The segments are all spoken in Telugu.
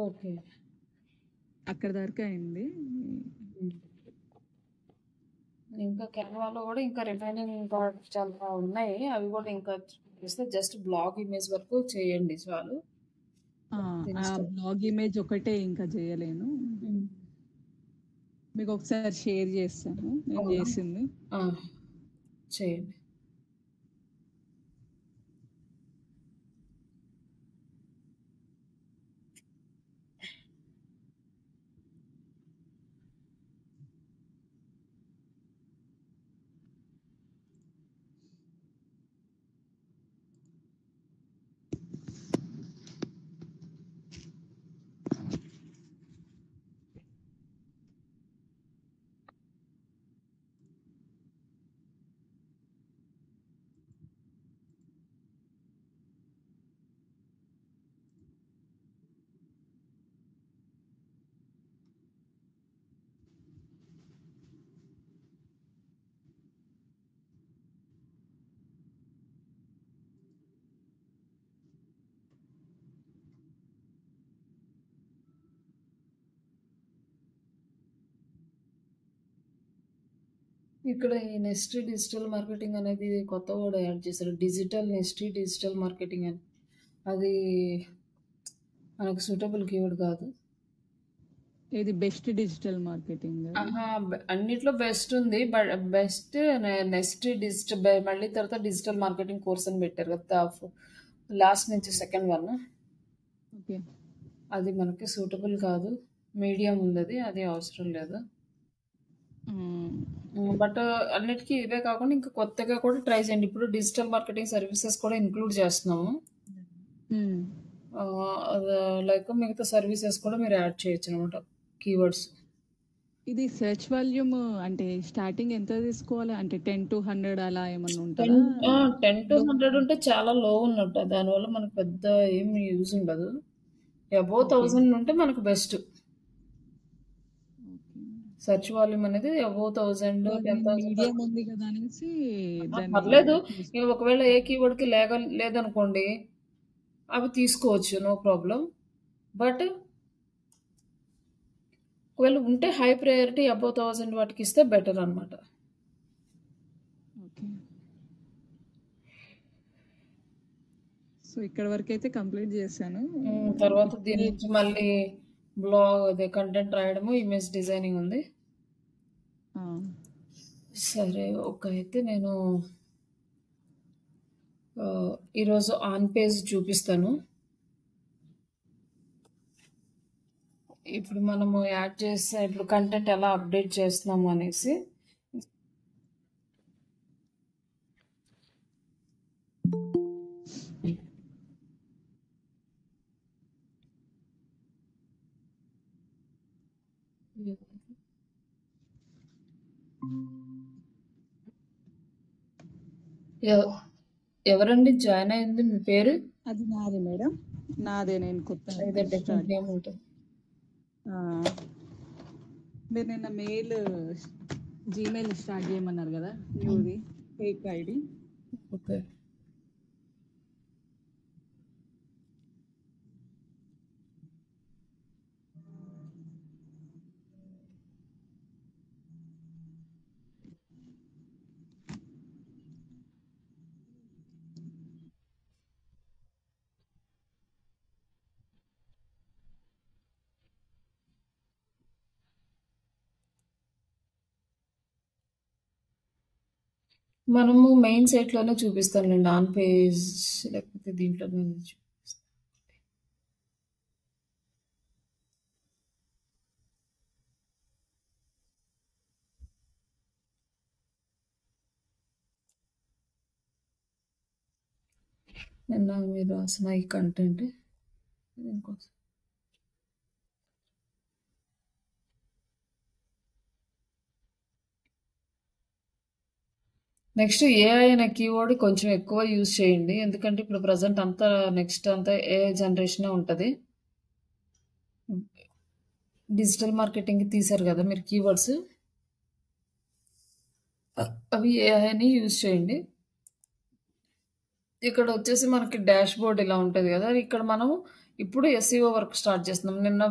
ఓకే. అక్కడి దాకా అయింది. హ్మ్. ఇంకా కెన్వాలో గూడా ఇంకా రిమైనింగ్ ప్రోడక్ట్స్ చాలా ఉన్నాయి. అవి గూడా ఇంకా చేస్తే జస్ట్ బ్లాగ్ ఇమేజ్ వరకు చేయండి చాలు. ఆ! ఆ ఇన్‌స్టా బ్లాగ్ ఇమేజ్ ఒకటే ఇంకా చేయలేను. హ్మ్. మీకు ఒకసారి షేర్ చేస్తాను నేను అవునా? చేసింది. ఆ! చేయండి. ఇక్కడ ఈ నెస్టీ డిజిటల్ మార్కెటింగ్ అనేది కొత్త వర్డ్ యాడ్ చేశారు. నెస్టీ డిజిటల్ మార్కెటింగ్ అని. అది మనకు సూటబుల్ కీవర్డ్ కాదు. ఇది బెస్ట్ డిజిటల్ మార్కెటింగ్. ఆహా! అన్నిట్లో బెస్ట్ ఉంది. బెస్ట్ నెస్టీ మళ్ళీ తర్వాత డిజిటల్ మార్కెటింగ్ కోర్స్ అని పెట్టారు కదా! లాస్ట్ నుంచి సెకండ్ వన్. ఓకే. అది మనకి సూటబుల్ కాదు. మీడియం ఉందది. అది అవసరం లేదు. బట్ అన్నిటికీ ఇవే కాకుండా ఇంకా కొత్తగా కూడా ట్రై చేయండి. ఇప్పుడు డిజిటల్ మార్కెటింగ్ సర్వీసెస్ కూడా ఇంక్లూడ్ చేస్తున్నాము. లైక్ మిగతా సర్వీసెస్ కూడా మీరు యాడ్ చేయొచ్చు అనమాట కీవర్డ్స్. ఇది సెర్చ్ వాల్యూమ్ అంటే స్టార్టింగ్ ఎంత తీసుకోవాలి? అంటే 10 to 100 అలా ఏమన్నా ఉంటదా? 10 to 100 ఉంటే చాలా లో ఉన్నట్టు. దానివల్ల మనకు పెద్ద ఏమి యూజ్ ఉండదు. అబోవ్ 1000 ఉంటే మనకు బెస్ట్. సెర్చ్ వాల్యూమ్ అనేది అబోవ్ 1000, 10,000 మీడియం ఉంది కదా అనేసి దాన్ని పర్లేదు. ఒకవేళ ఏ కీవర్డ్కి లేదనుకోండి అవి తీసుకోవచ్చు, నో ప్రాబ్లం. బట్ ఒకవేళ ఉంటే హై ప్రయారిటీ అబోవ్ 1000 వాటికి ఇస్తే బెటర్ అనమాట. ఓకే. సో ఇక్కడ వరకు అయితే కంప్లీట్ చేశాను. తర్వాత దీని నుంచి మళ్ళీ బ్లాగ్ అదే కంటెంట్ రాయడము, ఇమేజ్ డిజైనింగ్ ఉంది. సరే ఓకే. అయితే నేను ఈరోజు ఆన్ పేజ్ చూపిస్తాను. ఇప్పుడు మనము యాడ్ చేసే ఇప్పుడు కంటెంట్ ఎలా అప్డేట్ చేస్తున్నాము అనేసి. ఎవరండి జాయిన్ అయింది? మీ పేరు? అది నాదే మేడం. నాదే, నేను కొత్త డిఫరెంట్ నేమ్ ఉంటుంది. మీరు నిన్న జీమెయిల్ స్టార్ట్ చేయమన్నారు కదా, న్యూది ఫేక్ ఐడి. ఓకే. మనము మెయిన్ సైట్లోనే చూపిస్తానులేండి, ఆన్ పేజ్ లేకపోతే దీంట్లోనే చూపిస్తాను. నిన్న మీరు రాసిన ఈ కంటెంట్ దీనికోసం. నెక్స్ట్ ఏఐ అనే కీవర్డ్ కొంచెం ఎక్కువ యూజ్ చేయండి. ఎందుకంటే ఇప్పుడు ప్రజెంట్ అంతా నెక్స్ట్ అంతా ఏఐ జనరేషనే ఉంటుంది. డిజిటల్ మార్కెటింగ్ తీశారు కదా మీరు కీవర్డ్స్, అవి ఏఐని యూజ్ చేయండి. ఇక్కడ వచ్చేసి మనకి డాష్ బోర్డ్ ఇలా ఉంటుంది కదా, ఇక్కడ మనం ఇప్పుడు ఎస్ఈఓ వర్క్ స్టార్ట్ చేస్తున్నాం. నిన్న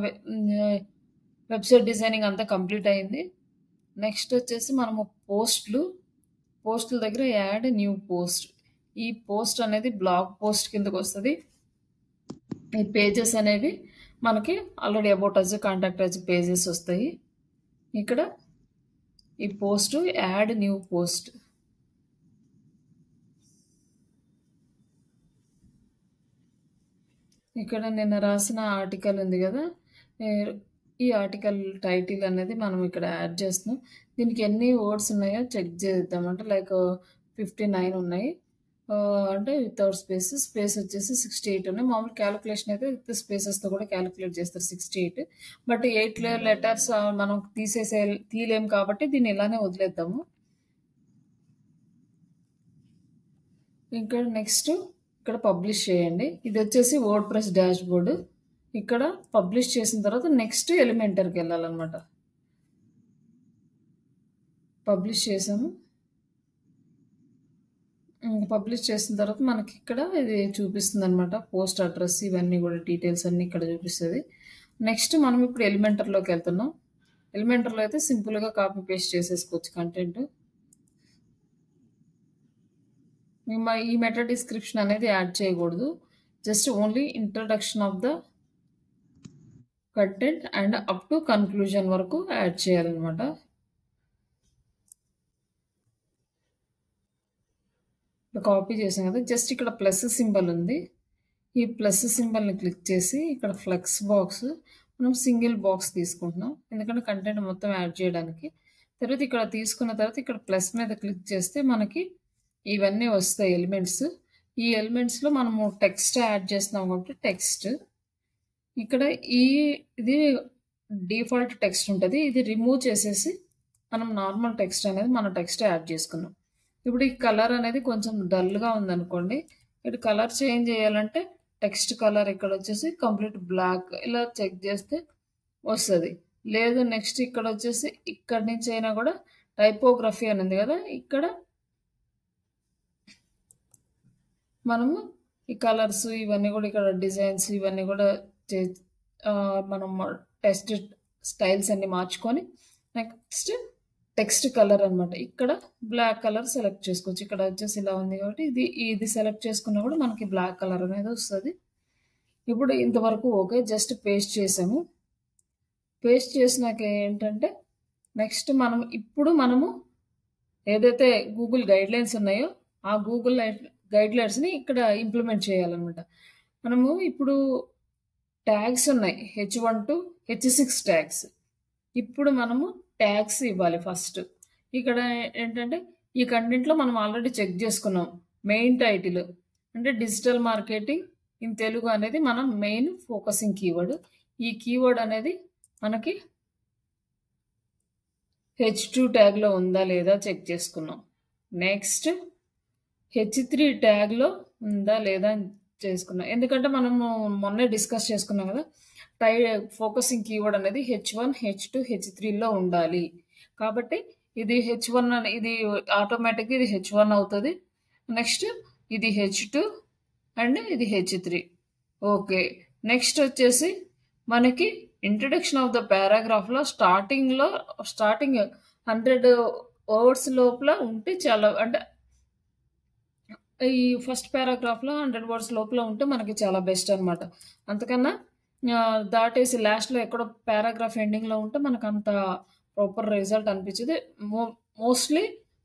వెబ్‌సైట్ డిజైనింగ్ అంతా కంప్లీట్ అయింది. నెక్స్ట్ వచ్చేసి మనము పోస్ట్‌ల దగ్గర యాడ్ న్యూ పోస్ట్. ఈ పోస్ట్ అనేది బ్లాగ్ పోస్ట్ కిందకొస్తది. ఈ పేజెస్ అనేవి మనకి already about us, contact us pages వస్తాయి. ఇక్కడ ఈ పోస్ట్ యాడ్ న్యూ పోస్ట్. ఇక్కడ నిన్న రాసిన ఆర్టికల్ ఉంది కదా, ఈ ఆర్టికల్ టైటిల్ అనేది మనం ఇక్కడ యాడ్ చేస్తున్నాం. దీనికి ఎన్ని వర్డ్స్ ఉన్నాయో చెక్ చేద్దాం. అంటే లైక్ 59 ఉన్నాయి. అంటే వితౌట్ స్పేస్ వచ్చేసి 68 ఉన్నాయి. మామూలు క్యాలిక్యులేషన్ అయితే విత్ స్పేసెస్తో కూడా క్యాలిక్యులేట్ చేస్తారు 68. బట్ 8 లెటర్స్ మనం తీయలేం కాబట్టి దీన్ని ఇలానే వదిలేద్దాము. ఇంకా నెక్స్ట్ ఇక్కడ పబ్లిష్ చేయండి. ఇది వచ్చేసి వర్డ్ ప్రెస్ డాష్ బోర్డు. ఇక్కడ పబ్లిష్ చేసిన తర్వాత నెక్స్ట్ ఎలిమెంటర్కి వెళ్ళాలన్నమాట. పబ్లిష్ చేసాము. పబ్లిష్ చేసిన తర్వాత మనకి ఇక్కడ ఇది చూపిస్తుంది అనమాట. పోస్ట్ అడ్రస్ ఇవన్నీ కూడా డీటెయిల్స్ అన్నీ ఇక్కడ చూపిస్తుంది. నెక్స్ట్ మనం ఇప్పుడు ఎలిమెంటర్లోకి వెళ్తున్నాం. ఎలిమెంటర్లో అయితే సింపుల్గా కాపీ పేస్ట్ చేసేసుకోవచ్చు కంటెంట్. ఈ మెటా డిస్క్రిప్షన్ అనేది యాడ్ చేయకూడదు. Just only introduction of the content and up to conclusion వరకు యాడ్ చేయాలన్నమాట. కాపీ చేసాం కదా, జస్ట్ ఇక్కడ ప్లస్ సింబల్ ఉంది. ఈ ప్లస్ సింబల్ని క్లిక్ చేసి ఇక్కడ ఫ్లెక్స్ బాక్స్ మనం సింగిల్ బాక్స్ తీసుకుంటున్నాం, ఎందుకంటే కంటెంట్ మొత్తం యాడ్ చేయడానికి. తర్వాత ఇక్కడ తీసుకున్న తర్వాత ఇక్కడ ప్లస్ మీద క్లిక్ చేస్తే మనకి ఇవన్నీ వస్తాయి ఎలిమెంట్స్. ఈ ఎలిమెంట్స్లో మనము టెక్స్ట్ యాడ్ చేస్తున్నాం కాబట్టి టెక్స్ట్ ఇక్కడ ఇది డిఫాల్ట్ టెక్స్ట్ ఉంటుంది. ఇది రిమూవ్ చేసేసి మనం నార్మల్ టెక్స్ట్ అనేది మన టెక్స్ట్ యాడ్ చేసుకున్నాం. ఇప్పుడు ఈ కలర్ అనేది కొంచెం డల్గా ఉందనుకోండి, ఇక్కడ కలర్ చేంజ్ చేయాలంటే టెక్స్ట్ కలర్ ఇక్కడ వచ్చేసి కంప్లీట్ బ్లాక్ ఇలా చెక్ చేస్తే వస్తుంది. లేదు నెక్స్ట్ ఇక్కడ వచ్చేసి ఇక్కడి నుంచి అయినా కూడా టైపోగ్రఫీ అని ఉంది కదా, ఇక్కడ మనము ఈ కలర్స్ ఇవన్నీ కూడా ఇక్కడ డిజైన్స్ ఇవన్నీ కూడా మనం టెక్స్ట్ స్టైల్స్ అన్ని మార్చుకొని నెక్స్ట్ టెక్స్ట్ కలర్ అనమాట. ఇక్కడ బ్లాక్ కలర్ సెలెక్ట్ చేసుకోవచ్చు. ఇక్కడ వచ్చేసి ఇలా ఉంది కాబట్టి ఇది సెలెక్ట్ చేసుకున్నా కూడా మనకి బ్లాక్ కలర్ అనేది వస్తుంది. ఇప్పుడు ఇంతవరకు ఓకే, జస్ట్ పేస్ట్ చేసాము. పేస్ట్ చేసినాక ఏంటంటే నెక్స్ట్ మనము ఏదైతే గూగుల్ గైడ్లైన్స్ ఉన్నాయో ఆ గూగుల్ గైడ్లైన్స్ని ఇక్కడ ఇంప్లిమెంట్ చేయాలన్నమాట. మనము ఇప్పుడు ట్యాగ్స్ ఉన్నాయి, H1 to H6 ట్యాగ్స్. ఇప్పుడు మనము ట్యాగ్స్ ఇవ్వాలి ఫస్ట్. ఇక్కడ ఏంటంటే ఈ కంటెంట్లో మనం ఆల్రెడీ చెక్ చేసుకున్నాం. మెయిన్ టైటిల్ అంటే డిజిటల్ మార్కెటింగ్ ఇన్ తెలుగు అనేది మనం మెయిన్ ఫోకసింగ్ కీవర్డ్. ఈ కీవర్డ్ అనేది మనకి H2 ట్యాగ్లో ఉందా లేదా చెక్ చేసుకున్నాం. నెక్స్ట్ H3 ట్యాగ్లో ఉందా లేదా చేసుకున్నాం, ఎందుకంటే మనము మొన్నే డిస్కస్ చేసుకున్నాం కదా, ఫోకసింగ్ కీవర్డ్ అనేది H1, H2, H3లో ఉండాలి. కాబట్టి ఇది H1 ఇది ఆటోమేటిక్గా ఇది H1 అవుతుంది. నెక్స్ట్ ఇది H2 అండ్ ఇది H3. ఓకే, నెక్స్ట్ వచ్చేసి మనకి ఇంట్రడక్షన్ ఆఫ్ ద పారాగ్రాఫ్లో స్టార్టింగ్ 100 వర్డ్స్ లోపల ఉంటే చాలా, అంటే ఈ ఫస్ట్ పారాగ్రాఫ్లో 100 వర్డ్స్ లోపల ఉంటే మనకి చాలా బెస్ట్ అనమాట. అంతకన్నా దాటేసి లాస్ట్లో ఎక్కడో పారాగ్రాఫ్ ఎండింగ్లో ఉంటే మనకు అంత ప్రాపర్ రిజల్ట్ అనిపించదు. మోస్ట్లీ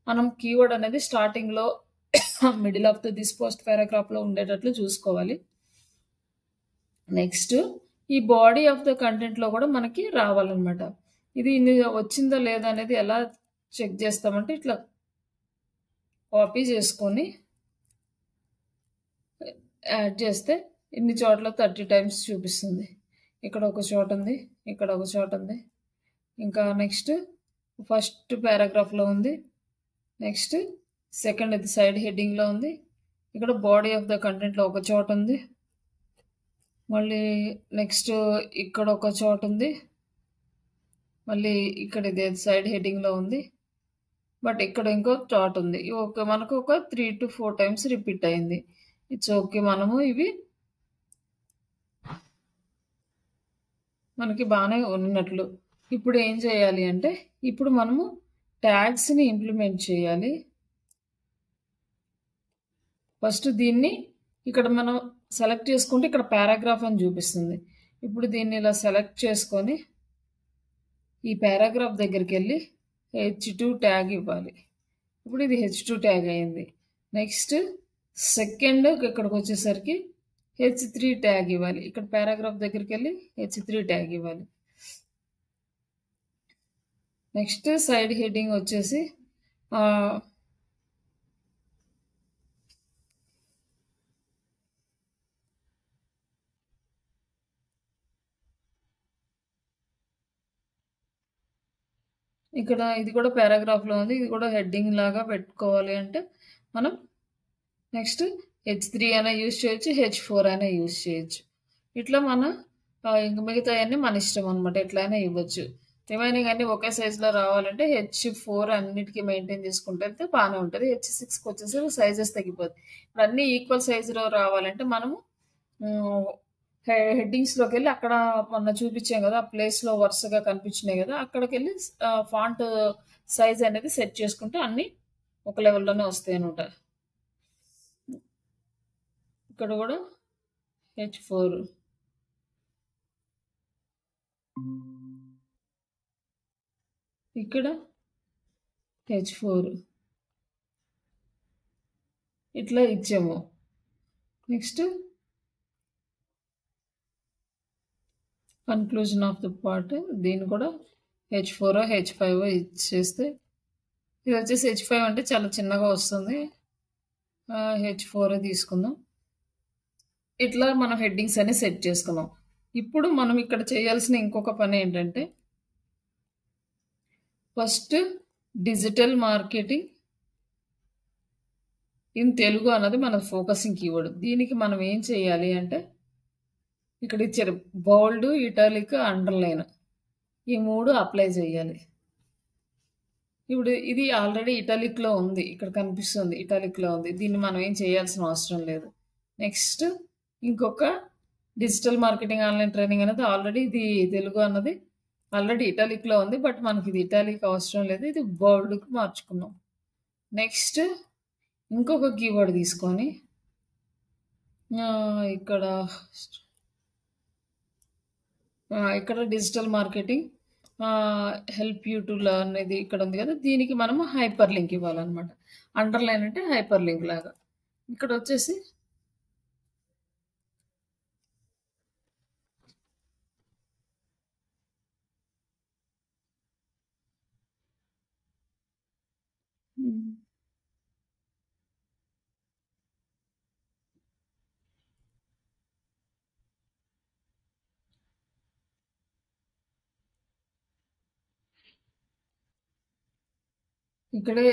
మనం కీవర్డ్ అనేది స్టార్టింగ్లో మిడిల్ ఆఫ్ దిస్ పోస్ట్ పారాగ్రాఫ్లో ఉండేటట్లు చూసుకోవాలి. నెక్స్ట్ ఈ బాడీ ఆఫ్ ద కంటెంట్లో కూడా మనకి రావాలన్నమాట. ఇది వచ్చిందో లేదా అనేది ఎలా చెక్ చేస్తామంటే ఇట్లా కాపీ చేసుకొని యాడ్ చేస్తే ఇన్ని చోట్ల 30 టైమ్స్ చూపిస్తుంది. ఇక్కడ ఒక చోట ఉంది, ఇక్కడ ఒక చోట ఉంది, ఇంకా నెక్స్ట్ ఫస్ట్ పారాగ్రాఫ్లో ఉంది, నెక్స్ట్ సెకండ్ ఇది సైడ్ హెడ్డింగ్లో ఉంది, ఇక్కడ బాడీ ఆఫ్ ద కంటెంట్లో ఒక చోట ఉంది, మళ్ళీ నెక్స్ట్ ఇక్కడ ఒక చోట ఉంది, మళ్ళీ ఇక్కడ ఇది సైడ్ హెడ్డింగ్లో ఉంది, బట్ ఇక్కడ ఇంకో చోట ఉంది. మనకు ఒక 3 to 4 టైమ్స్ రిపీట్ అయింది. It's okay. మనము ఇవి మనకి బాగానే ఉన్నట్లు. ఇప్పుడు ఏం చేయాలి అంటే, ఇప్పుడు మనము ట్యాగ్స్‌ని ఇంప్లిమెంట్ చేయాలి. ఫస్ట్ దీన్ని ఇక్కడ మనం సెలెక్ట్ చేసుకుంటే ఇక్కడ పారాగ్రాఫ్ అని చూపిస్తుంది. ఇప్పుడు దీన్ని ఇలా సెలెక్ట్ చేసుకొని ఈ పారాగ్రాఫ్ దగ్గరికెళ్ళి H2 ట్యాగ్ ఇవ్వాలి. ఇప్పుడు ఇది H2 ట్యాగ్ అయింది. నెక్స్ట్ సెకండ్ ఇక్కడికి వచ్చేసరికి H3 ట్యాగ్ ఇవ్వాలి. ఇక్కడ పారాగ్రాఫ్ దగ్గరికెళ్ళి H3 ట్యాగ్ ఇవ్వాలి. నెక్స్ట్ సైడ్ హెడ్డింగ్ వచ్చేసి ఇక్కడ ఇది కూడా పారాగ్రాఫ్లో ఉంది. ఇది కూడా హెడ్డింగ్ లాగా పెట్టుకోవాలి అంటే మనం నెక్స్ట్ H3 అయినా యూజ్ చేయొచ్చు, H4 అయినా యూజ్ చేయొచ్చు. ఇట్లా మన ఇంక మిగతాయన్నీ మన ఇష్టం అనమాట. ఎట్లయినా ఇవ్వచ్చు. రిమైనింగ్ అన్నీ ఒకే సైజులో రావాలంటే H4 అన్నిటికీ మెయింటైన్ చేసుకుంటే వెళ్తే బాగానే ఉంటుంది. H6కి వచ్చేసరికి సైజెస్ తగ్గిపోతుంది. ఇప్పుడు అన్నీ ఈక్వల్ సైజులో రావాలంటే మనము హెడ్డింగ్స్లోకి వెళ్ళి అక్కడ మొన్న చూపించాం కదా, ఆ ప్లేస్లో వరుసగా కనిపించినాయి కదా, అక్కడికి వెళ్ళి ఫాంట్ సైజ్ అనేది సెట్ చేసుకుంటే అన్నీ ఒక లెవెల్లోనే వస్తాయి అనమాట. ఇక్కడ కూడా H4 ఇక్కడ H4 ఇట్లా ఇచ్చాము. Next conclusion of the part దీన్ని కూడా H4 H5 ఇచ్చేస్తే ఇది వచ్చేసి H5 అంటే చాలా చిన్నగా వస్తుంది. H4 తీసుకుందాం. ఇట్లా మనం హెడ్డింగ్స్ అన్ని సెట్ చేసుకున్నాం. ఇప్పుడు మనం ఇక్కడ చేయాల్సిన ఇంకొక పని ఏంటంటే first digital marketing in Telugu అన్నది మన ఫోకసింగ్ కీవర్డ్. దీనికి మనం ఏం చేయాలి అంటే ఇక్కడ ఇచ్చారు బోల్డ్, ఇటాలిక్, అండర్లైన్ ఈ 3 అప్లై చేయాలి. ఇప్పుడు ఇది ఆల్రెడీ ఇటాలిక్లో ఉంది, ఇక్కడ కనిపిస్తుంది ఇటాలిక్లో ఉంది. దీన్ని మనం ఏం చేయాల్సిన అవసరం లేదు. నెక్స్ట్ ఇంకొక డిజిటల్ మార్కెటింగ్ ఆన్లైన్ ట్రైనింగ్ అనేది ఆల్రెడీ ఇది తెలుగు అన్నది ఆల్రెడీ ఇటాలిక్లో ఉంది, బట్ మనకి ఇది ఇటాలిక్ అవసరం లేదు. ఇది బోల్డ్కి మార్చుకున్నాం. నెక్స్ట్ ఇంకొక కీవర్డ్ తీసుకొని ఇక్కడ digital marketing help you to learn ఇది ఇక్కడ ఉంది కదా, దీనికి మనము హైపర్ లింక్ ఇవ్వాలన్నమాట. అండర్లైన్ అంటే హైపర్ లింక్ లాగా. ఇక్కడ వచ్చేసి ఇక్కడే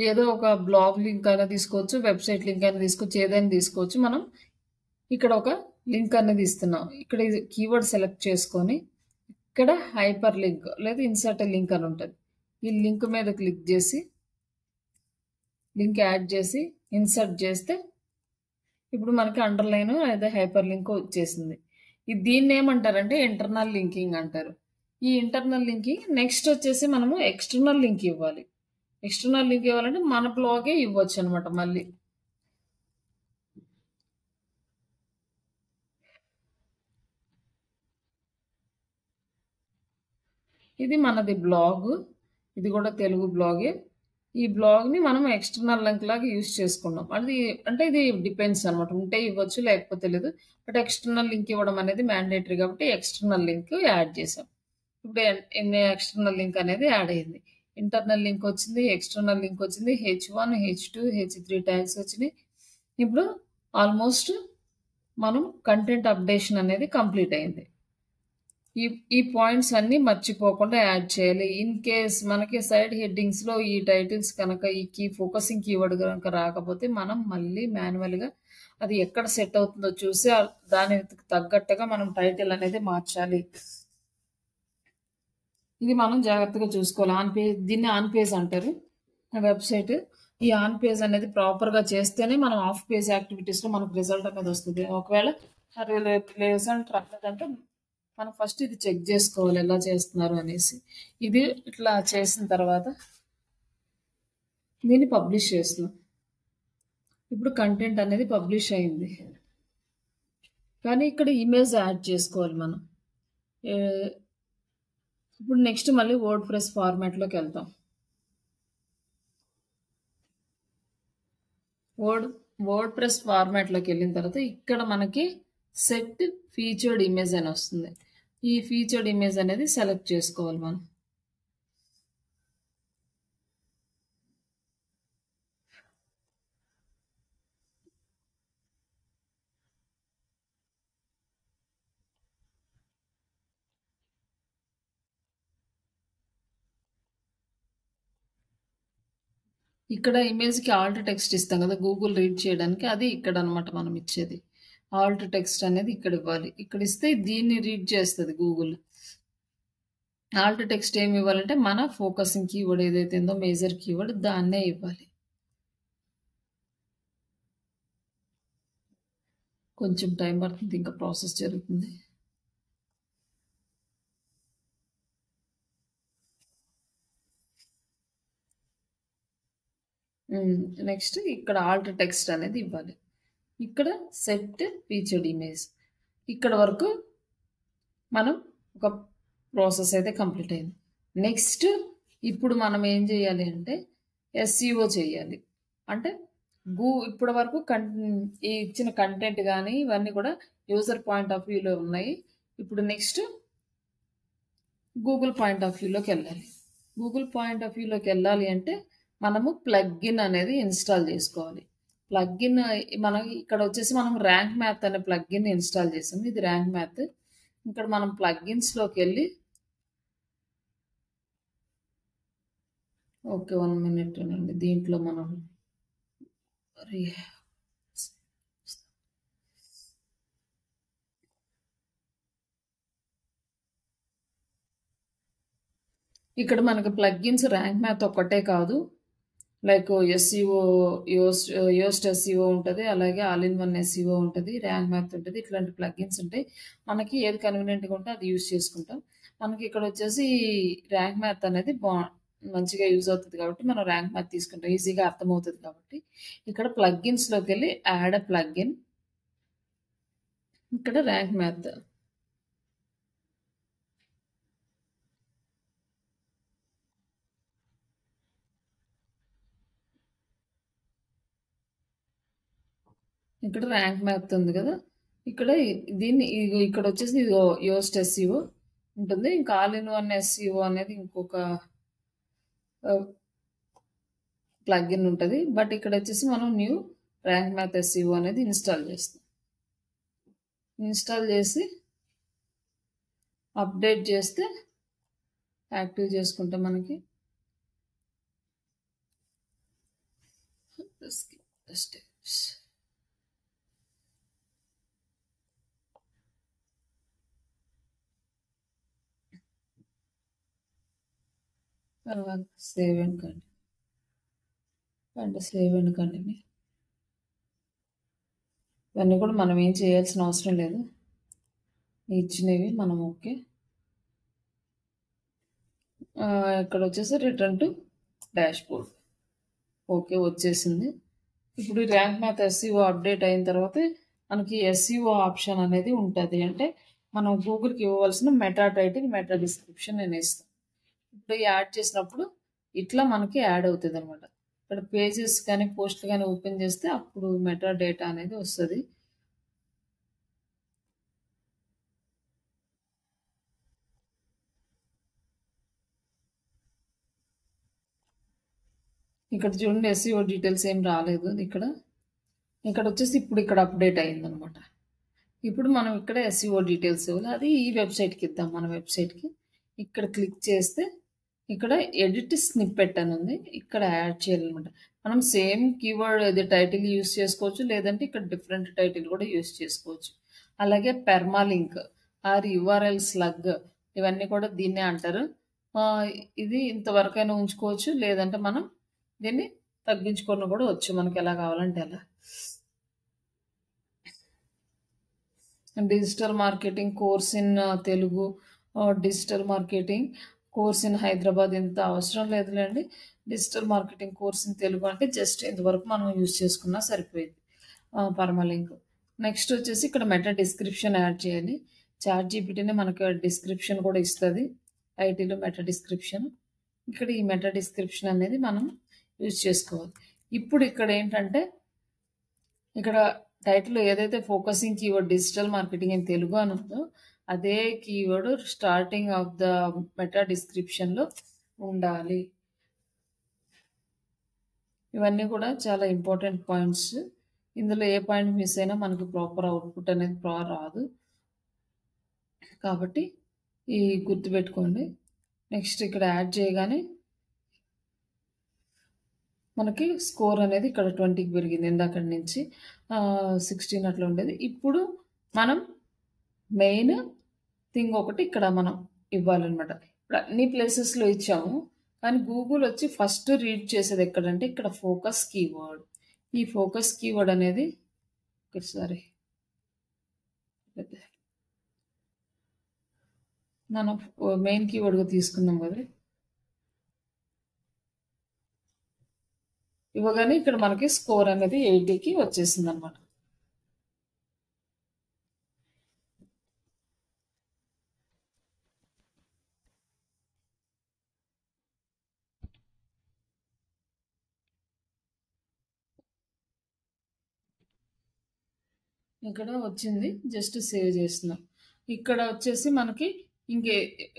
ఏదో ఒక బ్లాగ్ లింక్ అయినా తీసుకోవచ్చు, వెబ్సైట్ లింక్ అయినా తీసుకోవచ్చు, ఏదైనా తీసుకోవచ్చు. మనం ఇక్కడ ఒక లింక్ అనేది ఇస్తున్నాం. ఇక్కడ కీవర్డ్ సెలెక్ట్ చేసుకొని ఇక్కడ హైపర్ లింక్ లేదా ఇన్సర్ట్ లింక్ అని ఉంటుంది. ఈ లింక్ మీద క్లిక్ చేసి లింక్ యాడ్ చేసి ఇన్సర్ట్ చేస్తే ఇప్పుడు మనకి అండర్లైన్ లేదా హైపర్ లింక్ వచ్చేసింది. దీన్ని ఏమంటారంటే ఇంటర్నల్ లింకింగ్ అంటారు. ఈ ఇంటర్నల్ లింకింగ్ నెక్స్ట్ వచ్చేసి మనము ఎక్స్టర్నల్ లింక్ ఇవ్వాలి. ఎక్స్టర్నల్ లింక్ ఇవ్వాలంటే మన బ్లాగే ఇవ్వచ్చు అనమాట. మళ్ళీ ఇది మనది బ్లాగ్, ఇది కూడా తెలుగు బ్లాగే. ఈ బ్లాగ్ని మనం ఎక్స్టర్నల్ లింక్ లాగా యూజ్ చేసుకున్నాం. అది అంటే ఇది డిపెండ్స్ అనమాట, ఉంటే ఇవ్వచ్చు లేకపోతే లేదు. బట్ ఎక్స్టర్నల్ లింక్ ఇవ్వడం అనేది మ్యాండేటరీ కాబట్టి ఎక్స్టర్నల్ లింక్ యాడ్ చేసాం. ఇప్పుడు ఎక్స్టర్నల్ లింక్ అనేది యాడ్ అయింది. ఇంటర్నల్ లింక్ వచ్చింది, ఎక్స్టర్నల్ లింక్ వచ్చింది, H1, H2, H3 ట్యాగ్స్ వచ్చినాయి. ఇప్పుడు ఆల్మోస్ట్ మనం కంటెంట్ అప్డేషన్ అనేది కంప్లీట్ అయింది. ఈ పాయింట్స్ అన్నీ మర్చిపోకుండా యాడ్ చేయాలి. ఇన్ కేస్ మనకి సైడ్ హెడ్డింగ్స్లో ఈ టైటిల్స్ కనుక ఈ ఫోకసింగ్ కీవర్డ్ కనుక రాకపోతే మనం మళ్ళీ మాన్యువల్గా అది ఎక్కడ సెట్ అవుతుందో చూసి దానికి తగ్గట్టుగా మనం టైటిల్ అనేది మార్చాలి. ఇది మనం జాగ్రత్తగా చూసుకోవాలి. ఆన్ పేజ్, దీన్ని ఆన్ పేజ్ అంటారు వెబ్సైట్. ఈ ఆన్ పేజ్ అనేది ప్రాపర్గా చేస్తేనే మనం ఆఫ్ పేజ్ యాక్టివిటీస్లో మనకు రిజల్ట్ అనేది వస్తుంది. ఒకవేళ రిజల్ట్ రాలేదంటే మనం ఫస్ట్ ఇది చెక్ చేసుకోవాలి ఎలా చేస్తున్నారు అనేసి. ఇది ఇట్లా చేసిన తర్వాత దీన్ని పబ్లిష్ చేస్తున్నాం. ఇప్పుడు కంటెంట్ అనేది పబ్లిష్ అయింది. కానీ ఇక్కడ ఇమేజ్ యాడ్ చేసుకోవాలి మనం. ఇప్పుడు నెక్స్ట్ మళ్ళీ వర్డ్ ప్రెస్ ఫార్మాట్లోకి వెళ్తాం. వర్డ్ ప్రెస్ ఫార్మాట్లోకి వెళ్ళిన తర్వాత ఇక్కడ మనకి సెట్ ఫీచర్డ్ ఇమేజ్ అని వస్తుంది. ఈ ఫీచర్డ్ ఇమేజ్ అనేది సెలెక్ట్ చేసుకోవాలి మనం. ఇక్కడ ఇమేజ్కి ఆల్ట్ టెక్స్ట్ ఇస్తాం కదా గూగుల్ రీడ్ చేయడానికి, అది ఇక్కడ అనమాట మనం ఇచ్చేది. ఆల్ట్ టెక్స్ట్ అనేది ఇక్కడ ఇవ్వాలి. ఇక్కడ ఇస్తే దీన్ని రీడ్ చేస్తుంది గూగుల్. ఆల్ట్ టెక్స్ట్ ఏమి ఇవ్వాలంటే మన ఫోకసింగ్ కీవర్డ్ ఏదైతే ఉందో మేజర్ కీవర్డ్ దాన్నే ఇవ్వాలి. కొంచెం టైం పడుతుంది, ఇంకా ప్రాసెస్ జరుగుతుంది. నెక్స్ట్ ఇక్కడ ఆల్ట్ టెక్స్ట్ అనేది ఇవ్వాలి. ఇక్కడ సెట్ ఫీచర్డ్ ఇమేజ్. ఇక్కడ వరకు మనం ఒక ప్రాసెస్ అయితే కంప్లీట్ అయింది. నెక్స్ట్ ఇప్పుడు మనం ఏం చేయాలి అంటే ఎస్ఈఓ చేయాలి. అంటే ఇప్పటి వరకు ఈ ఇచ్చిన కంటెంట్ కానీ ఇవన్నీ కూడా యూజర్ పాయింట్ ఆఫ్ వ్యూలో ఉన్నాయి. ఇప్పుడు నెక్స్ట్ గూగుల్ పాయింట్ ఆఫ్ వ్యూలోకి వెళ్ళాలి. గూగుల్ పాయింట్ ఆఫ్ వ్యూలోకి వెళ్ళాలి అంటే మనము ప్లగ్ఇన్ అనేది ఇన్స్టాల్ చేసుకోవాలి. ప్లగ్ఇన్ మనకి ఇక్కడ వచ్చేసి మనం ర్యాంక్ మ్యాథ్ అనే ప్లగ్ఇన్ ఇన్స్టాల్ చేసాము. ఇది ర్యాంక్ మ్యాథ్. ఇక్కడ మనం ప్లగ్ఇన్స్లోకి వెళ్ళి ఓకే 1 minute అండి. దీంట్లో మనం ఇక్కడ మనకి ప్లగ్ఇన్స్ ర్యాంక్ మ్యాథ్ ఒక్కటే కాదు, లైక్ ఎస్ఈఓ యోస్ట్ ఎస్ఈఓ ఉంటుంది, అలాగే ఆల్ ఇన్ వన్ ఎస్ఈఓ ఉంటుంది, ర్యాంక్ మ్యాథ్ ఉంటుంది. ఇట్లాంటి ప్లగ్ఇన్స్ ఉంటాయి. మనకి ఏది కన్వీనియంట్గా ఉంటే అది యూజ్ చేసుకుంటాం. మనకి ఇక్కడ వచ్చేసి ర్యాంక్ మ్యాథ్ అనేది మంచిగా యూజ్ అవుతుంది కాబట్టి మనం ర్యాంక్ మ్యాథ్ తీసుకుంటాం, ఈజీగా అర్థమవుతుంది కాబట్టి. ఇక్కడ ప్లగ్ఇన్స్లోకి వెళ్ళి యాడ్ అ ప్లగ్ఇన్, ఇక్కడ ర్యాంక్ మ్యాథ్. ఇక్కడ ర్యాంక్ మ్యాథ్ ఉంది కదా, ఇక్కడ దీన్ని ఇక్కడ వచ్చేసి ఇది యోస్ట్ ఎస్ఈఓ ఉంటుంది. ఇంకా ఆల్ ఇన్ వన్ ఎస్ఈఓ అనేది ఇంకొక ప్లగ్ఇన్ ఉంటుంది. బట్ ఇక్కడ వచ్చేసి మనం న్యూ ర్యాంక్ మ్యాథ్ ఎస్ఈఓ అనేది ఇన్స్టాల్ చేస్తాం. ఇన్స్టాల్ చేసి అప్డేట్ చేస్తే యాక్టివ్ చేసుకుంటే మనకి స్టెప్స్ 7 కండి, 7 కండి. ఇవన్నీ కూడా మనం ఏం చేయాల్సిన అవసరం లేదు, ఇచ్చినవి మనం ఓకే. ఇక్కడ వచ్చేసి రిటర్న్ టు డాష్బోర్డ్, ఓకే వచ్చేసింది. ఇప్పుడు ర్యాంక్ మ్యాథ్ ఎస్ఈఓ అప్డేట్ అయిన తర్వాత మనకి ఎస్ఈఓ ఆప్షన్ అనేది ఉంటుంది. అంటే మనం గూగుల్కి ఇవ్వవలసిన మెటా టైటిల్, మెటా డిస్క్రిప్షన్ నేను ఇస్తాను. ఇప్పుడు యాడ్ చేసినప్పుడు ఇట్లా మనకి యాడ్ అవుతుంది అనమాట. ఇక్కడ పేజెస్ కానీ పోస్ట్లు కానీ ఓపెన్ చేస్తే అప్పుడు మెటా డేటా అనేది వస్తుంది. ఇక్కడ చూడండి ఎస్ఈఓ డీటెయిల్స్ ఏం రాలేదు. ఇక్కడ వచ్చేసి ఇప్పుడు ఇక్కడ అప్డేట్ అయిందనమాట. ఇప్పుడు మనం ఇక్కడ ఎస్ఈఓ డీటెయిల్స్ ఇవ్వాలి. అది ఈ వెబ్సైట్కి ఇద్దాం, మన వెబ్సైట్కి. ఇక్కడ క్లిక్ చేస్తే ఇక్కడ ఎడిట్ స్నిప్పెట్ అని ఉంది, ఇక్కడ యాడ్ చేయాలన్నమాట. మనం సేమ్ కీవర్డ్ ఇది టైటిల్ యూస్ చేసుకోవచ్చు, లేదంటే ఇక్కడ డిఫరెంట్ టైటిల్ కూడా యూస్ చేసుకోవచ్చు. అలాగే పెర్మాలింక్ ఆర్ యుఆర్ఎల్ స్లగ్ ఇవన్నీ కూడా దీన్నే అంటారు. ఇది ఇంతవరకైనా ఉంచుకోవచ్చు, లేదంటే మనం దీన్ని తగ్గించుకొని కూడా వచ్చు, మనకి ఎలా కావాలంటే అలా. Digital marketing course in Telugu, digital marketing course in Hyderabad ఇంత అవసరం లేదులేండి. Digital marketing course in Telugu అంటే జస్ట్ ఇంతవరకు మనం యూజ్ చేసుకున్నా సరిపోయింది పర్మలింక్. నెక్స్ట్ వచ్చేసి ఇక్కడ మెటా డిస్క్రిప్షన్ యాడ్ చేయాలి. చాట్ జీపీటీనే మనకు డిస్క్రిప్షన్ కూడా ఇస్తుంది, టైటిల్ మెటా డిస్క్రిప్షన్. ఇక్కడ ఈ మెటా డిస్క్రిప్షన్ అనేది మనం యూజ్ చేసుకోవాలి. ఇప్పుడు ఇక్కడ ఏంటంటే ఇక్కడ టైటిల్ ఏదైతే focusing keyword digital marketing in Telugu అని ఉందో అదే keyword starting of the meta డిస్క్రిప్షన్లో ఉండాలి. ఇవన్నీ కూడా చాలా ఇంపార్టెంట్ పాయింట్స్. ఇందులో ఏ పాయింట్ మిస్ అయినా మనకి ప్రాపర్ అవుట్పుట్ అనేది రాదు, కాబట్టి ఈ గుర్తుపెట్టుకోండి. నెక్స్ట్ ఇక్కడ యాడ్ చేయగానే మనకి స్కోర్ అనేది ఇక్కడ 20కి పెరిగింది, ఇందాక నుంచి 16 అట్లా ఉండేది. ఇప్పుడు మనం మెయిన్ థింగ్ ఒకటి ఇక్కడ మనం ఇవ్వాలన్నమాట. ఇప్పుడు అన్ని ప్లేసెస్లో ఇచ్చాము, కానీ గూగుల్ వచ్చి ఫస్ట్ రీడ్ చేసేది ఎక్కడంటే ఇక్కడ ఫోకస్ కీవర్డ్. ఈ ఫోకస్ కీవర్డ్ అనేది ఒకసారి మనం మెయిన్ కీవర్డ్గా తీసుకున్నాం కదా, ఇవ్వగానే ఇక్కడ మనకి స్కోర్ అనేది 80కి వచ్చేసింది అనమాట. ఇక్కడ వచ్చింది, జస్ట్ సేవ్ చేస్తున్నాం. ఇక్కడ వచ్చేసి మనకి ఇంకే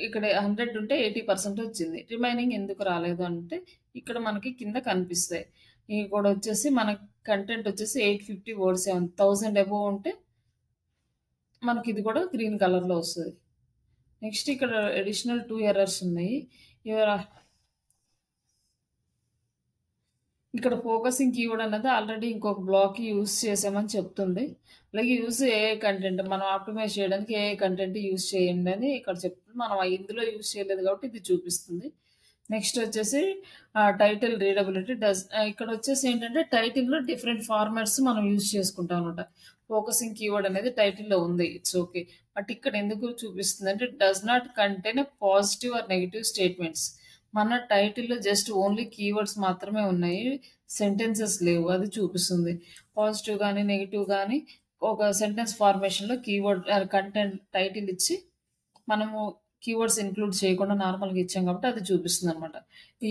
ఇక్కడ 100 ఉంటే 80% వచ్చింది. రిమైనింగ్ ఎందుకు రాలేదు అంటే ఇక్కడ మనకి కింద కనిపిస్తాయి. ఇక్కడ వచ్చేసి మన కంటెంట్ వచ్చేసి 850 వర్డ్స్ 1000 అబోవ్ ఉంటే మనకి ఇది కూడా గ్రీన్ కలర్లో వస్తుంది. నెక్స్ట్ ఇక్కడ అడిషనల్ 2 ఎర్రర్స్ ఉన్నాయి. ఇక్కడ ఫోకసింగ్ కీవర్డ్ అనేది ఆల్రెడీ ఇంకొక బ్లాక్ యూజ్ చేసామని చెప్తుంది. అలాగే యూజ్ ఏ కంటెంట్ మనం ఆప్టిమైజ్ చేయడానికి ఏ కంటెంట్ యూజ్ చేయండి అని ఇక్కడ చెప్తుంది. మనం ఇందులో యూజ్ చేయలేదు కాబట్టి ఇది చూపిస్తుంది. నెక్స్ట్ వచ్చేసి టైటిల్ రీడబిలిటీ ఇక్కడ వచ్చేసి ఏంటంటే టైటిల్లో డిఫరెంట్ ఫార్మాట్స్ మనం యూజ్ చేసుకుంటాం అనమాట. ఫోకసింగ్ కీవర్డ్ అనేది టైటిల్లో ఉంది, ఇట్స్ ఓకే. బట్ ఇక్కడ ఎందుకు చూపిస్తుంది అంటే does not contain a positive or negative statements. మన టైటిల్లో జస్ట్ ఓన్లీ కీవర్డ్స్ మాత్రమే ఉన్నాయి, సెంటెన్సెస్ లేవు, అది చూపిస్తుంది. పాజిటివ్ కానీ నెగిటివ్ కానీ ఒక సెంటెన్స్ ఫార్మేషన్లో కీవర్డ్ కంటెంట్ టైటిల్ ఇచ్చి మనము కీవర్డ్స్ ఇంక్లూడ్ చేయకుండా నార్మల్గా ఇచ్చాం కాబట్టి అది చూపిస్తుంది అనమాట.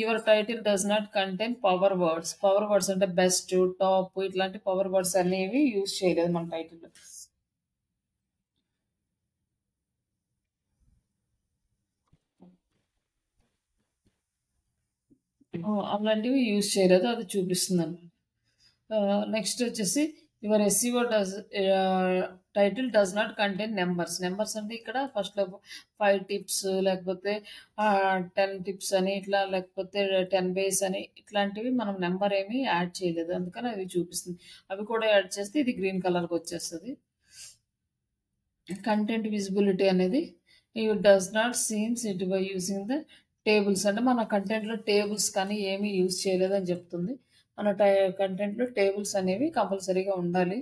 Your title does not contain power words. Power words అంటే బెస్ట్, టాప్ ఇట్లాంటి పవర్ వర్డ్స్ అనేవి యూజ్ చేయలేదు మన టైటిల్లో. అలాంటివి యూజ్ చేయలేదు, అది చూపిస్తుంది అనమాట. నెక్స్ట్ వచ్చేసి your SEO title does not contain numbers. Numbers అంటే ఇక్కడ ఫస్ట్లో 5 టిప్స్ లేకపోతే 10 టిప్స్ అని ఇట్లా, లేకపోతే 10 బేస్ అని ఇట్లాంటివి మనం నెంబర్ ఏమీ యాడ్ చేయలేదు, అందుకని అవి చూపిస్తుంది. అవి కూడా యాడ్ చేస్తే ఇది గ్రీన్ కలర్కి వచ్చేస్తుంది. కంటెంట్ విజిబిలిటీ అనేది it does not seems it by using the tables. అంటే మన కంటెంట్లో టేబుల్స్ కానీ ఏమీ యూజ్ చేయలేదని చెప్తుంది. మన కంటెంట్లో టేబుల్స్ అనేవి కంపల్సరీగా ఉండాలి,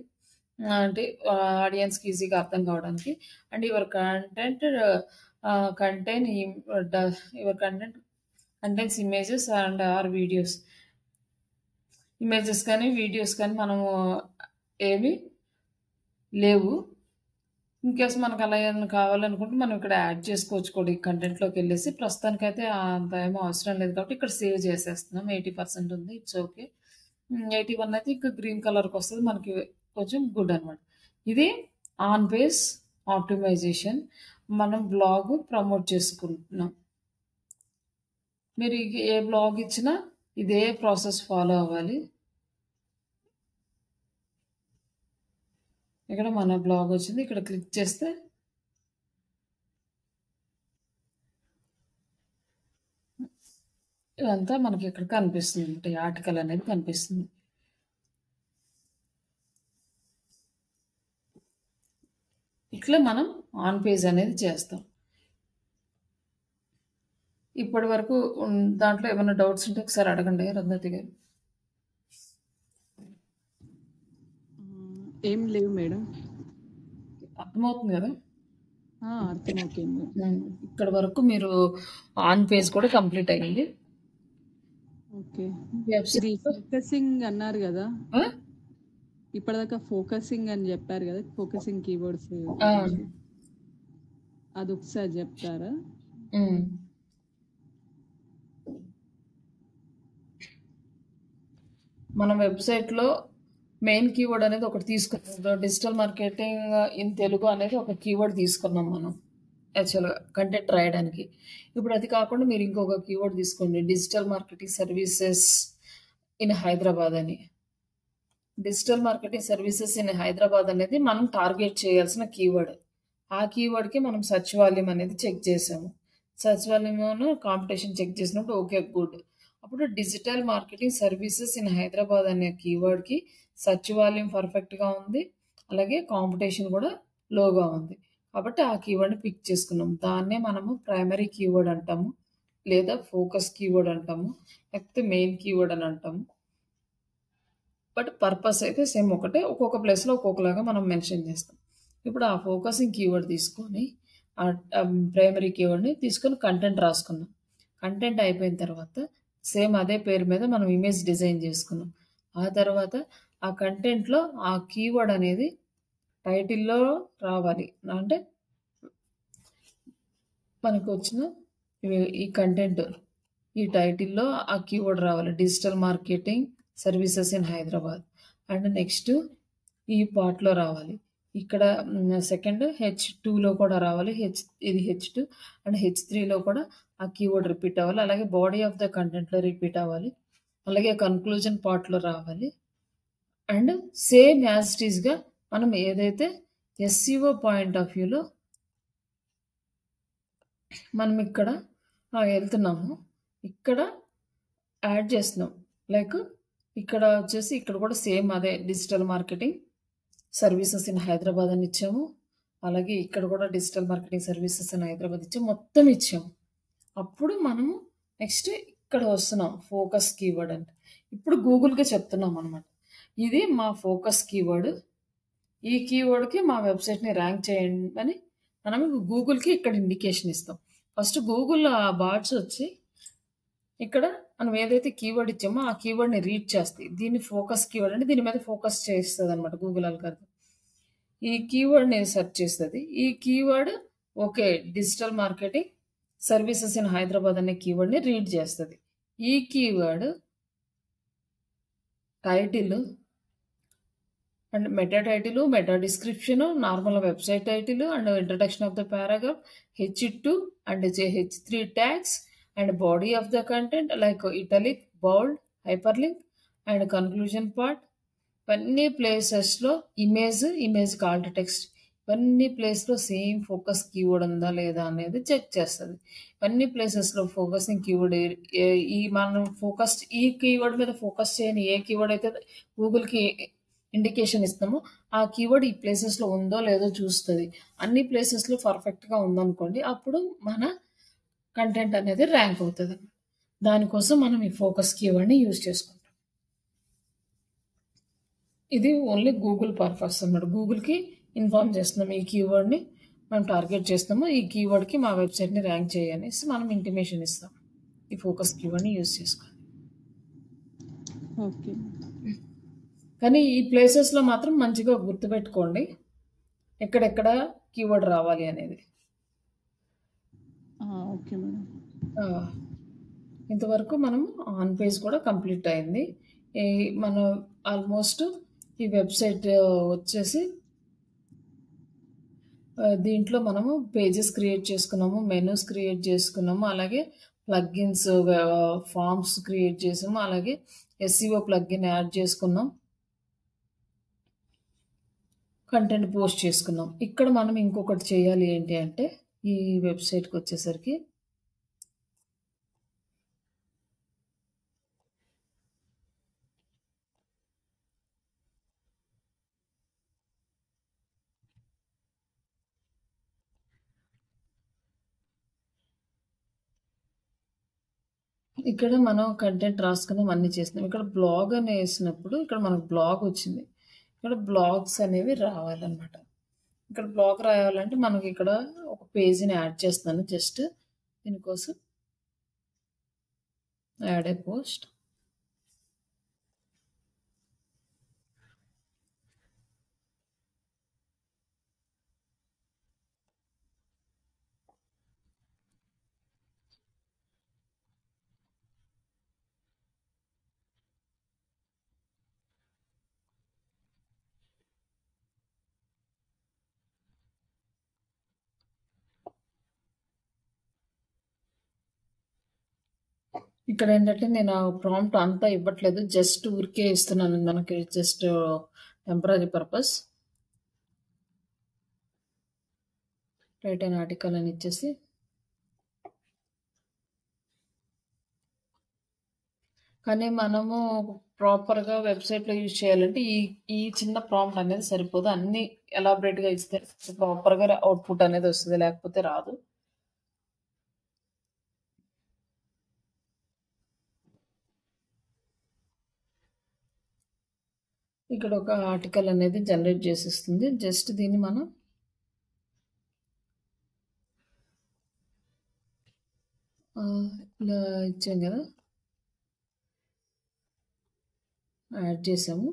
అంటే ఆడియన్స్కి ఈజీగా అర్థం కావడానికి. And your content contents images and or videos. Images కానీ వీడియోస్ కానీ మనము ఏమి లేవు. ఇన్కేస్ మనకు అలా ఏమైనా కావాలనుకుంటే మనం ఇక్కడ యాడ్ చేసుకోవచ్చు కూడా ఈ కంటెంట్లోకి వెళ్ళేసి. ప్రస్తుతానికైతే అంత ఏమో అవసరం లేదు కాబట్టి ఇక్కడ సేవ్ చేసేస్తున్నాం. 80% ఉంది, ఇట్స్ ఓకే. 81 అయితే ఇంకా గ్రీన్ కలర్కి వస్తుంది, మనకి కొంచెం గుడ్ అనమాట. ఇది ఆన్ పేజ్ ఆప్టిమైజేషన్. మనం బ్లాగ్ ప్రమోట్ చేసుకుంటున్నాం. మీరు ఏ బ్లాగ్ ఇచ్చినా ఇదే ప్రాసెస్ ఫాలో అవ్వాలి. ఇక్కడ మన బ్లాగ్ వచ్చింది, ఇక్కడ క్లిక్ చేస్తే ఇదంతా మనకి ఇక్కడ కనిపిస్తుంది అంటే ఆర్టికల్ అనేది కనిపిస్తుంది. ఇట్లా మనం ఆన్ పేజ్ అనేది చేస్తాం. ఇప్పటి వరకు దాంట్లో ఏమైనా డౌట్స్ ఉంటే ఒకసారి అడగండి రంధతి గారు. ఏం లేవు మేడం. అర్థమవుతుంది కదా? అర్థమవుతుంది. ఇక్కడ వరకు మీరు ఆన్ పేజ్ కూడా కంప్లీట్ అయ్యింది. ఓకే. ఇది వెబ్సైట్ ఫోకసింగ్ అన్నారు కదా, ఇప్పటిదాకా ఫోకసింగ్ అని చెప్పారు కదా, ఫోకసింగ్ కీవర్డ్స్ గురించి అది ఒకసారి చెప్తారా? మన వెబ్సైట్లో మెయిన్ కీవర్డ్ అనేది ఒకటి తీసుకున్నాం. డిజిటల్ మార్కెటింగ్ ఇన్ తెలుగు అనేది ఒక కీవర్డ్ తీసుకున్నాం మనం యాక్చువల్గా కంటెంట్ రాయడానికి. ఇప్పుడు అది కాకుండా మీరు ఇంకొక కీవర్డ్ తీసుకోండి, digital marketing services in Hyderabad అని. Digital marketing services in Hyderabad అనేది మనం టార్గెట్ చేయాల్సిన కీవర్డ్. ఆ కీవర్డ్కి మనం సర్చ్ వాల్యూమ్ అనేది చెక్ చేసాము. సర్చ్ వాల్యూమ్ కాంపిటీషన్ చెక్ చేసినప్పుడు ఓకే గుడ్. అప్పుడు digital marketing services in Hyderabad అనే కీవర్డ్కి సర్చ్ వాల్యూమ్ పర్ఫెక్ట్గా ఉంది, అలాగే కాంపిటీషన్ కూడా లోగా ఉంది. కాబట్టి ఆ కీవర్డ్ని పిక్ చేసుకున్నాం. దాన్నే మనము ప్రైమరీ కీవర్డ్ అంటాము, లేదా ఫోకస్ కీవర్డ్ అంటాము, లేకపోతే మెయిన్ కీవర్డ్ అని అంటాము. బట్ పర్పస్ అయితే సేమ్ ఒకటే, ఒక్కొక్క ప్లేస్లో ఒక్కొక్కలాగా మనం మెన్షన్ చేస్తాం. ఇప్పుడు ఆ ఫోకసింగ్ కీవర్డ్ తీసుకొని ఆ ప్రైమరీ కీవర్డ్ని తీసుకొని కంటెంట్ రాసుకున్నాం. కంటెంట్ అయిపోయిన తర్వాత సేమ్ అదే పేరు మీద మనం ఇమేజ్ డిజైన్ చేసుకున్నాం. ఆ తర్వాత ఆ కంటెంట్లో ఆ కీవర్డ్ అనేది టైటిల్లో రావాలి. అంటే మనకు వచ్చిన ఈ కంటెంట్ ఈ టైటిల్లో ఆ కీవర్డ్ రావాలి, digital marketing services in Hyderabad. And next ఈ పార్ట్లో రావాలి. ఇక్కడ సెకండ్ H2లో కూడా రావాలి. ఇది H2 అండ్ H3లో కూడా ఆ కీవర్డ్ రిపీట్ అవ్వాలి. అలాగే బాడీ ఆఫ్ ద కంటెంట్లో రిపీట్ అవ్వాలి. అలాగే కన్క్లూజన్ పార్ట్లో రావాలి. అండ్ సేమ్ యాజ్ ఇట్ ఈస్గా మనం ఏదైతే SEO పాయింట్ ఆఫ్ వ్యూలో మనం ఇక్కడ వెళ్తున్నాము, ఇక్కడ యాడ్ చేస్తున్నాం. లైక్ ఇక్కడ వచ్చేసి ఇక్కడ కూడా సేమ్ అదే digital marketing services in Hyderabad అని ఇచ్చాము. అలాగే ఇక్కడ కూడా digital marketing services in Hyderabad ఇచ్చాము, మొత్తం ఇచ్చాము. అప్పుడు మనము నెక్స్ట్ ఇక్కడ వస్తున్నాం ఫోకస్ కీవర్డ్ అంటే. ఇప్పుడు గూగుల్కి చెప్తున్నాం అనమాట, ఇది మా ఫోకస్ కీవర్డ్, ఈ కీవర్డ్కి మా వెబ్సైట్ని ర్యాంక్ చేయండి అని మనం గూగుల్కి ఇక్కడ ఇండికేషన్ ఇస్తాం. ఫస్ట్ గూగుల్ ఆ బాట్స్ వచ్చి ఇక్కడ మనం ఏదైతే కీవర్డ్ ఇచ్చామో ఆ కీవర్డ్ని రీడ్ చేస్తాయి. దీన్ని ఫోకస్ కీవర్డ్ అంటే దీని మీద ఫోకస్ చేస్తుంది అనమాట గూగుల్ అల్గారిథం. ఈ కీవర్డ్ని సెర్చ్ చేస్తుంది. ఈ keyword okay digital marketing services in Hyderabad అనే కీవర్డ్ని రీడ్ చేస్తుంది. ఈ keyword title and meta title, meta description, normal website title and introduction of the paragraph, H2 and H3 tags and body of the content like italic, bowled, hyperlink and conclusion part. ఇవన్నీ ప్లేసెస్లో ఇమేజ్ కాల్ టు టెక్స్ట్, ఇవన్నీ ప్లేస్లో సేమ్ ఫోకస్ కీవర్డ్ ఉందా లేదా అనేది చెక్ చేస్తుంది. ఇవన్నీ ప్లేసెస్లో ఫోకసింగ్ కీవర్డ్ ఈ మనం ఈ కీవర్డ్ మీద ఫోకస్ చేయని ఏ కీవర్డ్ అయితే గూగుల్కి ఇండికేషన్ ఇస్తామో ఆ కీవర్డ్ ఈ ప్లేసెస్లో ఉందో లేదో చూస్తుంది. అన్ని ప్లేసెస్లో పర్ఫెక్ట్గా ఉందనుకోండి, అప్పుడు మన కంటెంట్ అనేది ర్యాంక్ అవుతుంది. దానికోసం మనం ఈ ఫోకస్ కీవర్డ్ని యూజ్ చేసుకుంటాం. ఇది ఓన్లీ గూగుల్ పర్పస్ అన్నమాట. గూగుల్కి ఇన్ఫార్మ్ చేస్తున్నాం ఈ కీవర్డ్ని మనం టార్గెట్ చేస్తాము, ఈ కీవర్డ్కి మా వెబ్సైట్ని ర్యాంక్ చేయనేసి మనం ఇంటిమేషన్ ఇస్తాం. ఈ ఫోకస్ కీవర్డ్ని యూజ్ చేసుకోవాలి. ఓకే. కానీ ఈ ప్లేసెస్లో మాత్రం మంచిగా గుర్తుపెట్టుకోండి ఎక్కడెక్కడ కీవర్డ్ రావాలి అనేది. Okay madam. ఇంతవరకు మనం ఆన్ పేజ్ కూడా కంప్లీట్ అయింది. మన ఆల్మోస్ట్ ఈ వెబ్సైట్ వచ్చేసి దీంట్లో మనము పేజెస్ క్రియేట్ చేసుకున్నాము, మెనూస్ క్రియేట్ చేసుకున్నాము, అలాగే ప్లగ్గిన్స్ ఫామ్స్ క్రియేట్ చేసాము, అలాగే SEO ప్లగ్గిన్ యాడ్ చేసుకున్నాం, కంటెంట్ పోస్ట్ చేసుకున్నాం. ఇక్కడ మనం ఇంకొకటి చేయాలి ఏంటి అంటే ఈ వెబ్సైట్కి వచ్చేసరికి ఇక్కడ మనం కంటెంట్ రాసుకున్నాం, అన్నీ చేసినాం. ఇక్కడ బ్లాగ్ అని వేసినప్పుడు ఇక్కడ మనకు బ్లాగ్ వచ్చింది. ఇక్కడ బ్లాగ్స్ అనేవి రావాలన్నమాట. ఇక్కడ బ్లాగ్ రాయాలంటే మనకి ఇక్కడ ఒక పేజీని యాడ్ చేస్తున్నాను. జస్ట్ దీనికోసం యాడ్ ఏ పోస్ట్. ఇక్కడ ఏంటంటే నేను ఆ ప్రాంప్ట్ అంతా ఇవ్వట్లేదు. జస్ట్ ఊరికే ఇస్తున్నాను. మనకి just temporary purpose. Write an article అని ఇచ్చేసి కానీ మనము ప్రాపర్గా వెబ్సైట్లో యూజ్ చేయాలంటే ఈ చిన్న ప్రాంప్ట్ అనేది సరిపోదు. అన్ని ఎలాబరేట్గా ఇస్తే ప్రాపర్గా అవుట్పుట్ అనేది వస్తుంది, లేకపోతే రాదు. ఇక్కడ ఒక ఆర్టికల్ అనేది జనరేట్ చేసిస్తుంది. జస్ట్ దీన్ని మనం ఇలా ఇచ్చాం కదా, యాడ్ చేసాము.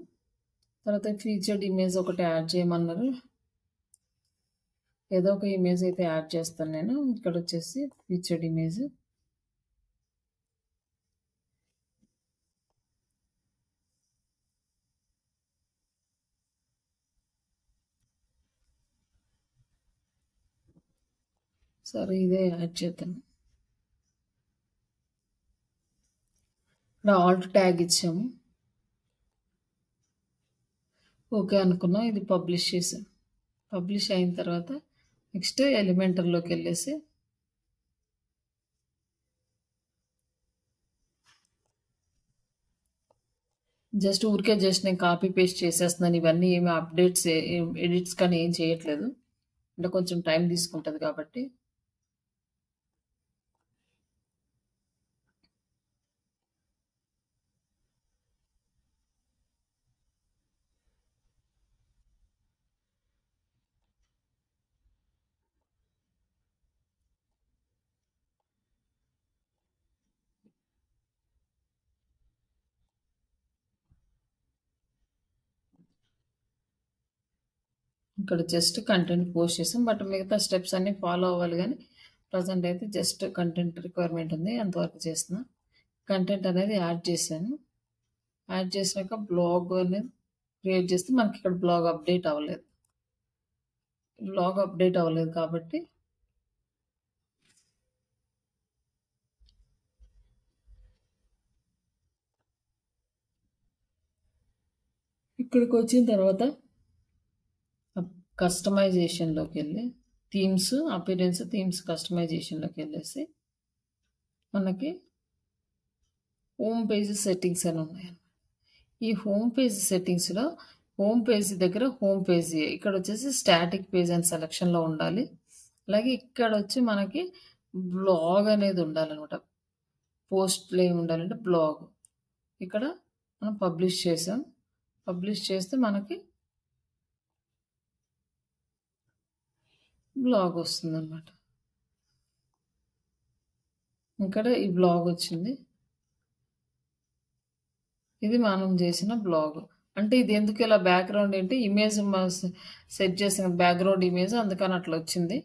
తర్వాత ఫీచర్డ్ ఇమేజ్ ఒకటి యాడ్ చేయమన్నారు. ఏదో ఒక ఇమేజ్ అయితే యాడ్ చేస్తాను నేను. ఇక్కడ వచ్చేసి ఫీచర్డ్ ఇమేజ్. సరే, ఇదే యాడ్ చేద్దాం. ఇక్కడ ఆల్ట్ ట్యాగ్ ఇచ్చాము. ఓకే అనుకున్నాం. ఇది పబ్లిష్ చేసాం. పబ్లిష్ అయిన తర్వాత నెక్స్ట్ ఎలిమెంటర్లోకి వెళ్ళేసి జస్ట్ ఊరికే నేను కాపీ పేస్ట్ చేసేస్తున్నాను. ఇవన్నీ ఏమి అప్డేట్స్ ఎడిట్స్ కానీ ఏం చేయట్లేదు. అంటే కొంచెం టైం తీసుకుంటుంది కాబట్టి. ఇక్కడ జస్ట్ కంటెంట్ పోస్ట్ చేసాం. బట్ మిగతా స్టెప్స్ అన్నీ ఫాలో అవ్వాలి. కానీ ప్రజెంట్ అయితే జస్ట్ కంటెంట్ రిక్వైర్మెంట్ ఉంది, అంతవరకు చేస్తున్నా. కంటెంట్ అనేది యాడ్ చేశాను. యాడ్ చేసినాక బ్లాగ్ అనేది క్రియేట్ చేస్తే మనకి ఇక్కడ బ్లాగ్ అప్డేట్ అవ్వలేదు. కాబట్టి ఇక్కడికి వచ్చిన తర్వాత కస్టమైజేషన్లోకి వెళ్ళి థీమ్స్, అపిరెన్స్ థీమ్స్ కస్టమైజేషన్లోకి వెళ్ళేసి మనకి హోమ్ పేజ్ సెట్టింగ్స్ అని ఉన్నాయి. ఈ హోమ్ పేజ్ సెట్టింగ్స్లో హోమ్ పేజ్ దగ్గర హోమ్ పేజ్ ఇక్కడ వచ్చేసి స్టాటిక్ పేజ్ అని సెలక్షన్లో ఉండాలి. అలాగే ఇక్కడ వచ్చి మనకి బ్లాగ్ అనేది ఉండాలన్నమాట. పోస్ట్లో ఏమి ఉండాలంటే బ్లాగ్. ఇక్కడ మనం పబ్లిష్ చేసాం. పబ్లిష్ చేస్తే మనకి బ్లాగ్ వస్తుందన్నమాట. ఇక్కడ ఈ బ్లాగ్ వచ్చింది. ఇది మనం చేసిన బ్లాగ్. అంటే ఇది ఎందుకు ఇలా బ్యాక్గ్రౌండ్ ఏంటి, ఇమేజ్ సెట్ చేసిన బ్యాక్గ్రౌండ్ ఇమేజ్, అందుకని అట్లా వచ్చింది.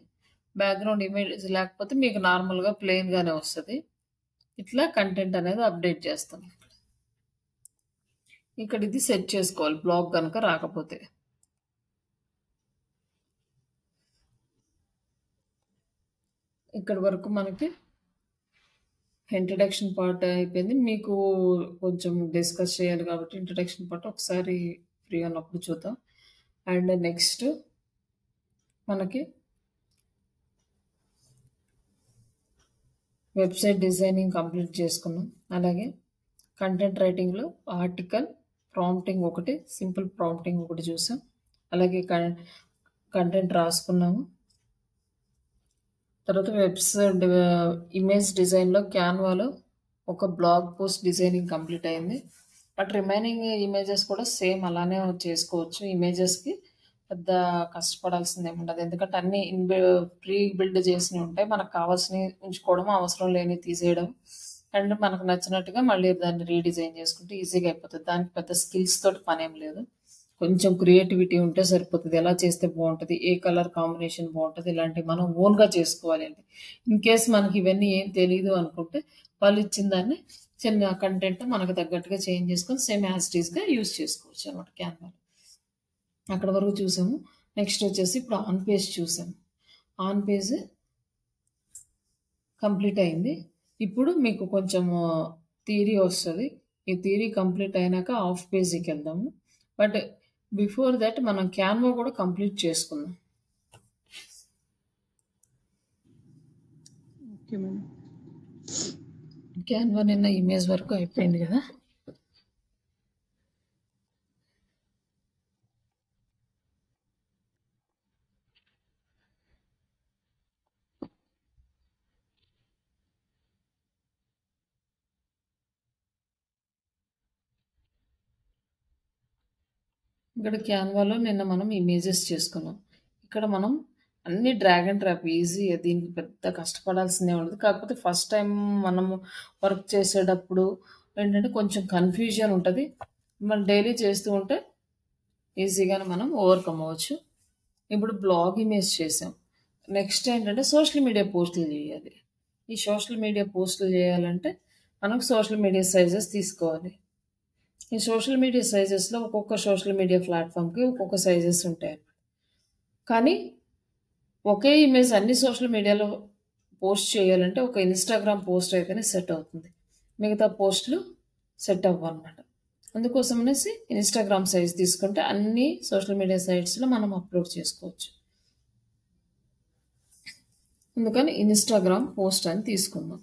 బ్యాక్గ్రౌండ్ ఇమేజ్ లేకపోతే మీకు నార్మల్గా ప్లెయిన్గానే వస్తుంది. ఇట్లా కంటెంట్ అనేది అప్డేట్ చేస్తాం. ఇక్కడ ఇది సెట్ చేసుకోవాలి బ్లాగ్ కనుక రాకపోతే. ఇక్కడ వరకు మనకి ఇంట్రడక్షన్ పార్ట్ అయిపోయింది. మీకు కొంచెం డిస్కస్ చేయాలి కాబట్టి ఇంట్రడక్షన్ పార్ట్ ఒకసారి ఫ్రీ ఉన్నప్పుడు చూద్దాం. అండ్ నెక్స్ట్ మనకి వెబ్సైట్ డిజైనింగ్ కంప్లీట్ చేసుకున్నాం. అలాగే కంటెంట్ రైటింగ్లో ఆర్టికల్ ప్రాంప్టింగ్ ఒకటి, సింపుల్ ప్రాంప్టింగ్ ఒకటి చూసాం. అలాగే కంటెంట్ రాసుకున్నాము. తర్వాత వెబ్సైట్ ఇమేజ్ డిజైన్లో క్యాన్వాలో ఒక బ్లాగ్ పోస్ట్ డిజైనింగ్ కంప్లీట్ అయింది. బట్ రిమైనింగ్ ఇమేజెస్ కూడా సేమ్ అలానే చేసుకోవచ్చు. ఇమేజెస్కి పెద్ద కష్టపడాల్సింది ఏముండదు. ఎందుకంటే అన్నీ ప్రీ బిల్డ్ చేసినవి ఉంటాయి. మనకు కావాల్సినవి ఉంచుకోవడం, అవసరం లేనివి తీసేయడం అండ్ మనకు నచ్చినట్టుగా మళ్ళీ దాన్ని రీడిజైన్ చేసుకుంటే ఈజీగా అయిపోతుంది. దానికి పెద్ద స్కిల్స్ తోటి పనేం లేదు. కొంచెం క్రియేటివిటీ ఉంటే సరిపోతుంది. ఎలా చేస్తే బాగుంటుంది, ఏ కలర్ కాంబినేషన్ బాగుంటుంది, ఇలాంటివి మనం ఓన్గా చేసుకోవాలి అండి. ఇన్ కేస్ మనకి ఇవన్నీ ఏం తెలియదు అనుకుంటే వాళ్ళు ఇచ్చిన దాన్ని చిన్న కంటెంట్ మనకు తగ్గట్టుగా చేంజ్ చేసుకొని సేమ్ యాజ్ ఇట్ ఈస్గా యూజ్ చేసుకోవచ్చు అనమాట క్యాన్వాలో. అక్కడ వరకు చూసాము. నెక్స్ట్ వచ్చేసి ఇప్పుడు ఆన్ పేజ్ చూసాము. ఆన్ పేజ్ కంప్లీట్ అయింది. ఇప్పుడు మీకు కొంచెం థియరీ వస్తుంది. ఈ థియరీ కంప్లీట్ అయినాక ఆఫ్ పేజీకి వెళ్దాము. బట్ బిఫోర్ దట్ మనం క్యాన్వా కూడా కంప్లీట్ చేసుకుందాం. Okay madam. క్యాన్వా నిన్న ఇమేజ్ వరకు అయిపోయింది కదా. ఇక్కడ క్యాన్వాలో నిన్న మనం ఇమేజెస్ చేసుకున్నాం. ఇక్కడ మనం అన్ని డ్రాగ్ అండ్ డ్రాప్ ఈజీ. దీనికి పెద్ద కష్టపడాల్సిందే ఉండదు. కాకపోతే ఫస్ట్ టైం మనము వర్క్ చేసేటప్పుడు ఏంటంటే కొంచెం కన్ఫ్యూజన్ ఉంటుంది. మనం డైలీ చేస్తూ ఉంటే ఈజీగానే మనం ఓవర్కమ్ అవ్వచ్చు. ఇప్పుడు బ్లాగ్ ఇమేజ్ చేసాం. నెక్స్ట్ ఏంటంటే సోషల్ మీడియా పోస్టులు చేయాలి. ఈ సోషల్ మీడియా పోస్టులు చేయాలంటే మనకు సోషల్ మీడియా సైజెస్ తీసుకోవాలి. ఈ సోషల్ మీడియా సైజెస్లో ఒక్కొక్క సోషల్ మీడియా ప్లాట్ఫామ్కి ఒక్కొక్క సైజెస్ ఉంటాయి. కానీ ఒకే ఇమేజ్ అన్ని సోషల్ మీడియాలో పోస్ట్ చేయాలంటే ఒక ఇన్స్టాగ్రామ్ పోస్ట్ అయితేనే సెట్ అవుతుంది. మిగతా పోస్టులు సెట్ అవ్వన్నమాట. అందుకోసం అనేసి ఇన్స్టాగ్రామ్ సైజ్ తీసుకుంటే అన్ని సోషల్ మీడియా సైట్స్లో మనం అప్లోడ్ చేసుకోవచ్చు. అందుకని ఇన్స్టాగ్రామ్ పోస్ట్ అని తీసుకుందాం.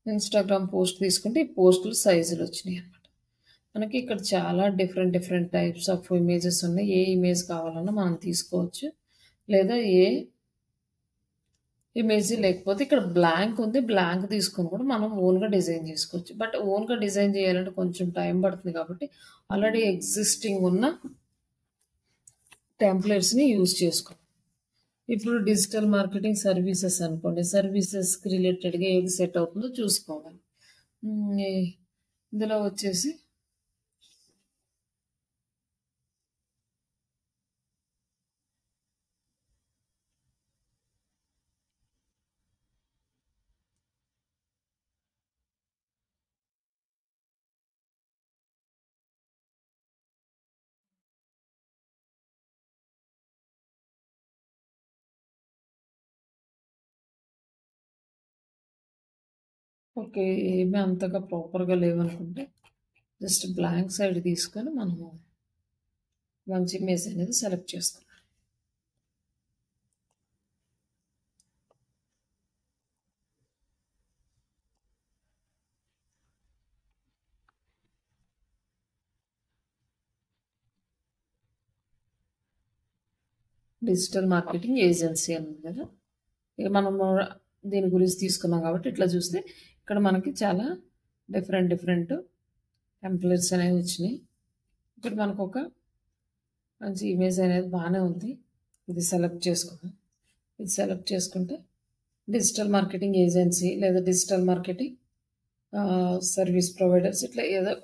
ఇన్స్టాగ్రామ్ పోస్ట్ తీసుకుంటే ఈ పోస్టులు సైజులు వచ్చినాయి అనమాట. మనకి ఇక్కడ చాలా డిఫరెంట్ టైప్స్ ఆఫ్ ఇమేజెస్ ఉన్నాయి. ఏ ఇమేజ్ కావాలన్నా మనం తీసుకోవచ్చు. లేదా ఏ ఇమేజ్ లేకపోతే ఇక్కడ బ్లాంక్ ఉంది, బ్లాంక్ తీసుకొని కూడా మనం ఓన్గా డిజైన్ చేసుకోవచ్చు. బట్ ఓన్గా డిజైన్ చేయాలంటే కొంచెం టైం పడుతుంది కాబట్టి ఆల్రెడీ ఎగ్జిస్టింగ్ ఉన్న టెంప్లెట్స్ని యూజ్ చేసుకోవాలి. ఇప్పుడు డిజిటల్ మార్కెటింగ్ సర్వీసెస్ అనుకోండి, సర్వీసెస్కి రిలేటెడ్గా ఏది సెట్ అవుతుందో చూసుకోవాలి. ఇందులో వచ్చేసి ఓకే, ఏమీ అంతగా ప్రాపర్గా లేవనుకుంటే జస్ట్ బ్లాంక్ సైడ్ తీసుకొని మనము మంచి ఇమేజ్ అనేది సెలెక్ట్ చేసుకోవాలి. డిజిటల్ మార్కెటింగ్ ఏజెన్సీ అని ఉంది కదా, ఇక మనము దీని గురించి తీసుకున్నాం కాబట్టి ఇట్లా చూస్తే ఇక్కడ మనకి చాలా డిఫరెంట్ టెంప్లెట్స్ అనేవి వచ్చినాయి. ఇక్కడ మనకు ఒక మంచి ఇమేజ్ అనేది బాగానే ఉంది. ఇది సెలెక్ట్ చేసుకుందాం. ఇది సెలెక్ట్ చేసుకుంటే డిజిటల్ మార్కెటింగ్ ఏజెన్సీ లేదా డిజిటల్ మార్కెటింగ్ సర్వీస్ ప్రొవైడర్స్ ఇట్లా ఏదో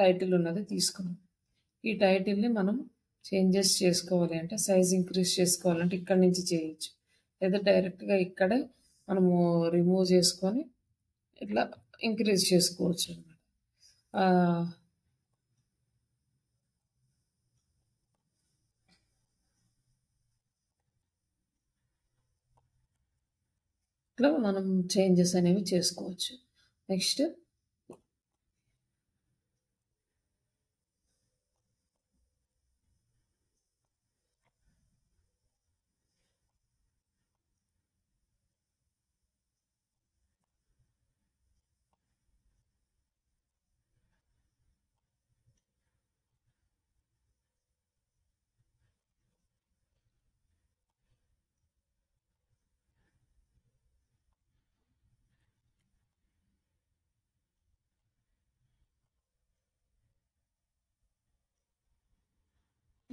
టైటిల్ ఉన్నది తీసుకున్నాం. ఈ టైటిల్ని మనం చేంజెస్ చేసుకోవాలి అంటే సైజ్ ఇంక్రీజ్ చేసుకోవాలంటే ఇక్కడ నుంచి చేయొచ్చు. లేదా డైరెక్ట్గా ఇక్కడే మనము రిమూవ్ చేసుకొని ఇట్లా ఇంక్రీజ్ చేసుకోవచ్చు అనమాట. ఇట్లా మనం చేంజెస్ అనేవి చేసుకోవచ్చు. నెక్స్ట్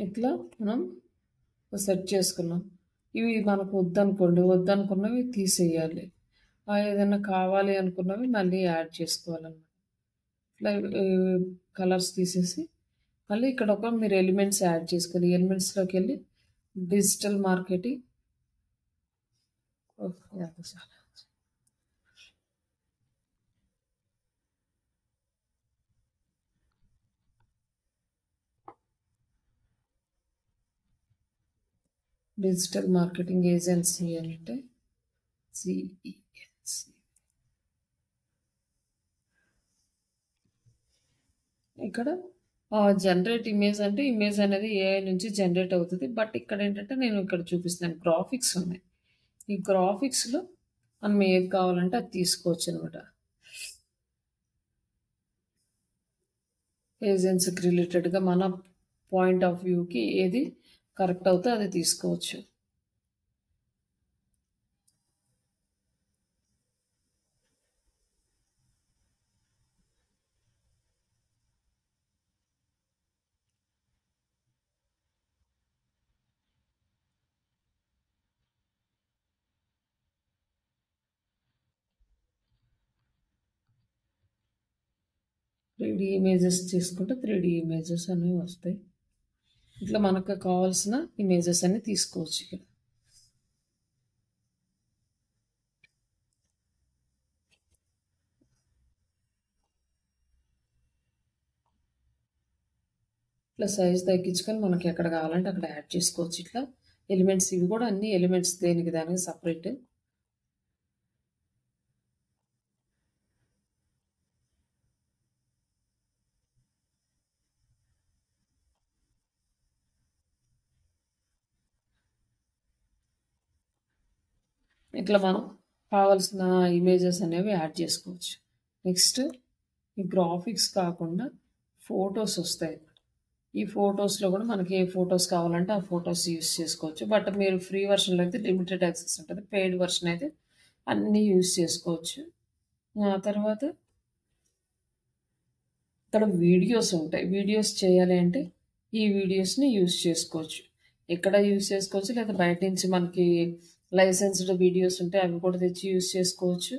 ఇట్లా మనం సెట్ చేసుకున్నాం. ఇవి మనకు వద్దనుకున్నవి తీసేయాలి. ఏదైనా కావాలి అనుకున్నవి మళ్ళీ యాడ్ చేసుకోవాలన్నమాట. ఇట్లా కలర్స్ తీసేసి మళ్ళీ ఇక్కడ మీరు ఎలిమెంట్స్ యాడ్ చేసుకోవాలి. ఎలిమెంట్స్లోకి వెళ్ళి డిజిటల్ మార్కెటింగ్ చాలా డిజిటల్ మార్కెటింగ్ ఏజెన్సీ అంటే సిఈఎన్సి. ఇక్కడ జనరేట్ ఇమేజ్ అంటే ఇమేజ్ అనేది ఏఐ నుంచి జనరేట్ అవుతుంది. బట్ ఇక్కడ ఏంటంటే నేను ఇక్కడ చూపిస్తున్నాను గ్రాఫిక్స్ ఉన్నాయి. ఈ గ్రాఫిక్స్లో మనం ఏది కావాలంటే అది తీసుకోవచ్చు అనమాట. ఏజెన్సీకి రిలేటెడ్గా మన పాయింట్ ఆఫ్ వ్యూకి ఏది కరెక్ట్ అవుతే అది తీసుకోవచ్చు. త్రీడీ ఇమేజెస్ తీసుకుంటే 3D ఇమేజెస్ అనేవి వస్తాయి. ఇట్లా మనకు కావాల్సిన ఇమేజెస్ అన్ని తీసుకోవచ్చు. ఇక్కడ ఇట్లా సైజ్ తగ్గించుకొని మనకి ఎక్కడ కావాలంటే అక్కడ యాడ్ చేసుకోవచ్చు. ఇట్లా ఎలిమెంట్స్ ఇవి కూడా అన్ని ఎలిమెంట్స్ దేనికి దానికి సపరేట్. ఇట్లా మనం కావాల్సిన ఇమేజెస్ అనేవి యాడ్ చేసుకోవచ్చు. నెక్స్ట్ ఈ గ్రాఫిక్స్ కాకుండా ఫొటోస్ వస్తాయి. ఈ ఫొటోస్లో కూడా మనకి ఏ ఫొటోస్ కావాలంటే ఆ ఫొటోస్ యూస్ చేసుకోవచ్చు. బట్ మీరు ఫ్రీ వర్షన్లో అయితే లిమిటెడ్ యాక్సెస్ ఉంటుంది. పెయిడ్ వర్షన్ అయితే అన్నీ యూస్ చేసుకోవచ్చు. ఆ తర్వాత ఇక్కడ వీడియోస్ ఉంటాయి. వీడియోస్ చేయాలి అంటే ఈ వీడియోస్ని యూస్ చేసుకోవచ్చు. ఎక్కడ యూస్ చేసుకోవచ్చు, లేదా బయట నుంచి మనకి లైసెన్స్డ్ వీడియోస్ ఉంటే అవి కూడా తెచ్చి యూస్ చేసుకోవచ్చు.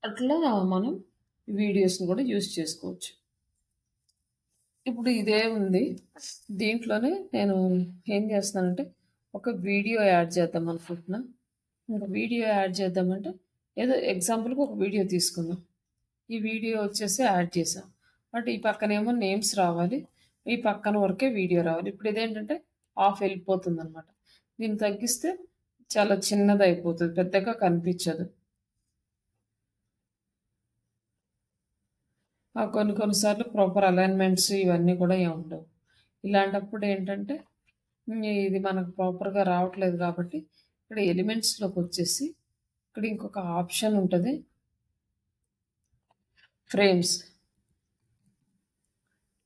అట్లా మనం వీడియోస్ని కూడా యూస్ చేసుకోవచ్చు. ఇప్పుడు ఇదే ఉంది. దీంట్లోనే నేను ఏం చేస్తున్నానంటే ఒక వీడియో యాడ్ చేద్దాం అనుకుంటున్నా. ఇంకా వీడియో యాడ్ చేద్దామంటే ఏదో ఎగ్జాంపుల్కి ఒక వీడియో తీసుకుందాం. ఈ వీడియో వచ్చేసి యాడ్ చేసాం. బట్ ఈ పక్కనేమో నేమ్స్ రావాలి, ఈ పక్కన వరకే వీడియో రావాలి. ఇప్పుడు ఇదేంటంటే ఆఫ్ వెళ్ళిపోతుంది అనమాట. దీన్ని తగ్గిస్తే చాలా చిన్నది అయిపోతుంది, పెద్దగా కనిపించదు. కొన్నిసార్లు ప్రాపర్ అలైన్మెంట్స్ ఇవన్నీ కూడా ఏమి ఉండవు. ఇలాంటప్పుడు ఏంటంటే ఇది మనకు ప్రాపర్గా రావట్లేదు కాబట్టి ఇక్కడ ఎలిమెంట్స్లోకి వచ్చేసి ఇక్కడ ఇంకొక ఆప్షన్ ఉంటుంది, ఫ్రేమ్స్.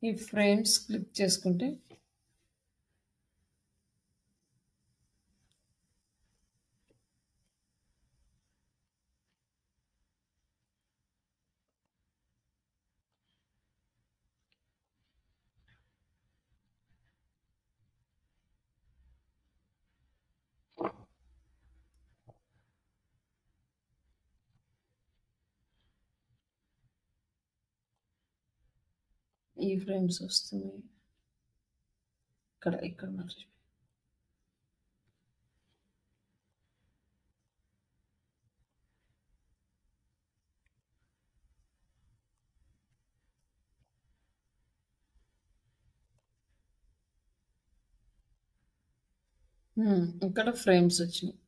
ఈ ఫ్రేమ్స్ క్లిక్ చేసుకుంటే ఈ ఫ్రేమ్స్ వస్తున్నాయి. ఇక్కడ మర్చిపోయి ఇక్కడ ఫ్రేమ్స్ వచ్చినాయి.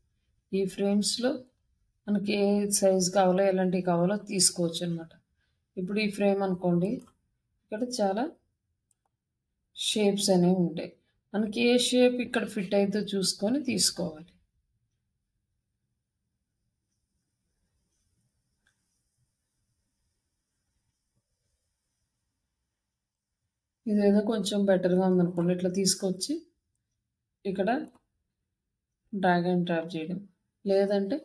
ఈ ఫ్రేమ్స్లో మనకి ఏ సైజ్ కావాలో ఎలాంటివి కావాలో తీసుకోవచ్చు అనమాట. ఇప్పుడు ఈ ఫ్రేమ్ అనుకోండి, ఇక్కడ చాలా షేప్స్ అనేవి ఉంటాయి. మనకి ఏ షేప్ ఇక్కడ ఫిట్ అయితే చూసుకొని తీసుకోవాలి. ఇదేదో కొంచెం బెటర్గా ఉందనుకోండి, ఇట్లా తీసుకొచ్చి ఇక్కడ డ్రాగ్ అండ్ డ్రాప్ చేయడం. లేదంటే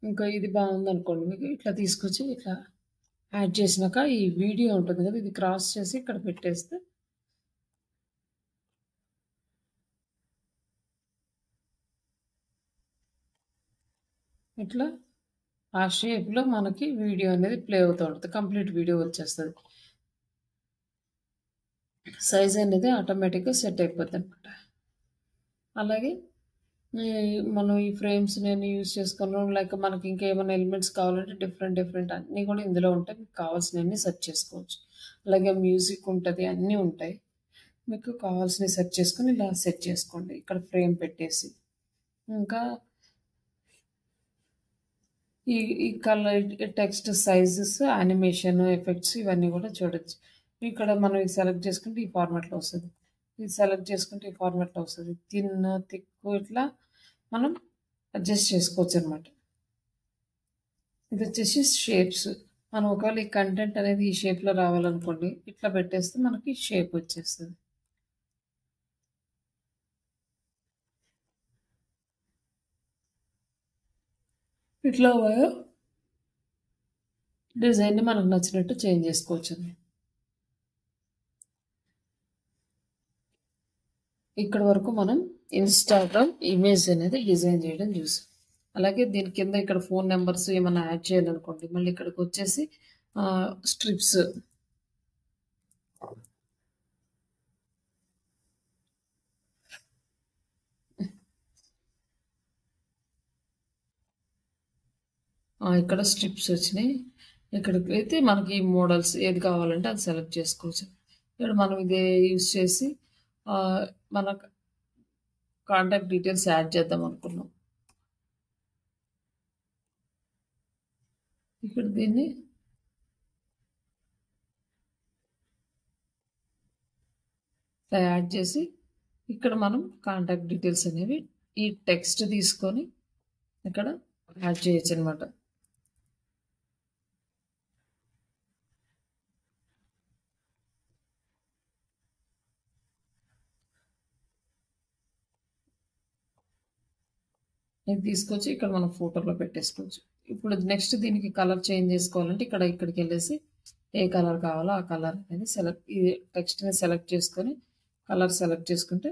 ఇంకా ఇది బాగుందనుకోండి, మీకు ఇట్లా తీసుకొచ్చి ఇట్లా యాడ్ చేసినాక ఈ వీడియో ఉంటుంది కదా, ఇది క్రాస్ చేసి ఇక్కడ పెట్టేస్తే ఇట్లా ఆ షేప్‌లో మనకి వీడియో అనేది ప్లే అవుతా ఉంటది. కంప్లీట్ వీడియో వచ్చేస్తది. సైజ్ అనేది ఆటోమేటిక్‌గా సెట్ అయిపోద్దనమాట. అలాగే ఈ మనం ఈ ఫ్రేమ్స్‌నన్ని యూజ్ చేసుకోవడం, లైక్ మనకి ఇంకేమైనా ఎలిమెంట్స్ కావాలంటే డిఫరెంట్ అన్నీ కూడా ఇందులో ఉంటాయి. మీకు కావాల్సినయన్ని సెట్ చేసుకోవచ్చు. అలాగే మ్యూజిక్ ఉంటది. అన్నీ ఉంటాయి. మీకు కావాల్సినవి సెట్ చేసుకొని ఇలా సెట్ చేసుకోండి. ఇక్కడ ఫ్రేమ్ పెట్టేసి. ఇంకా ఈ ఈ colour text sizes, animation, effects ఇవన్నీ కూడా చూడొచ్చు. ఇక్కడ మనం ఇది సెలెక్ట్ చేసుకుంటే ఈ ఫార్మాట్‌లో వస్తది. ఇది సెలెక్ట్ చేసుకుంటే ఈ ఫార్మాట్‌లో వస్తది. థిన్, థిక్ ఇట్లా మనం అడ్జస్ట్ చేసుకోవచ్చనమాట. ఇదొచ్చేసి షేప్స్. మనం ఒకవేళ ఈ కంటెంట్ అనేది ఈ షేప్‌లో రావాలనుకోండి, ఇట్లా పెట్టేస్తే మనకి షేప్ వచ్చేస్తది. ఇట్లా మనం డిజైన్‌ని మనకు నచ్చినట్టు చేంజ్ చేసుకోవచ్చండి. ఇక్కడి వరకు మనం ఇన్‌స్టాగ్రామ్ ఇమేజ్ అనేది డిజైన్ చేయడం చూసాం. అలాగే దీని కింద ఇక్కడ ఫోన్ నంబర్స్ ఏమన్నా యాడ్ చేయాలనుకోండి, మళ్ళీ ఇక్కడికొచ్చేసి స్ట్రిప్స్ ఇక్కడ స్ట్రిప్స్ వచ్చినాయి. ఇక్కడికైతే మనకి మోడల్స్ ఏది కావాలంటే అది సెలెక్ట్ చేసుకోవచ్చు. ఇక్కడ మనం ఇదే యూజ్ చేసి మన కాంటాక్ట్ డీటెయిల్స్ యాడ్ చేద్దాం అనుకున్నాం. ఇక్కడ దీన్ని ఇలా యాడ్ చేసి ఇక్కడ మనం కాంటాక్ట్ డీటెయిల్స్ అనేవి ఈ టెక్స్ట్ తీసుకొని ఇక్కడ యాడ్ చేయొచ్చు అనమాట. ఇది తీసుకొచ్చి ఇక్కడ మనం ఫోటోలో పెట్టేసుకోవచ్చు. ఇప్పుడు నెక్స్ట్ దీనికి కలర్ చేంజ్ చేసుకోవాలంటే ఇక్కడికి వెళ్ళేసి ఏ కలర్ కావాలో ఆ కలర్ అనేది ఈ టెక్స్ట్ని సెలెక్ట్ చేసుకొని కలర్ సెలెక్ట్ చేసుకుంటే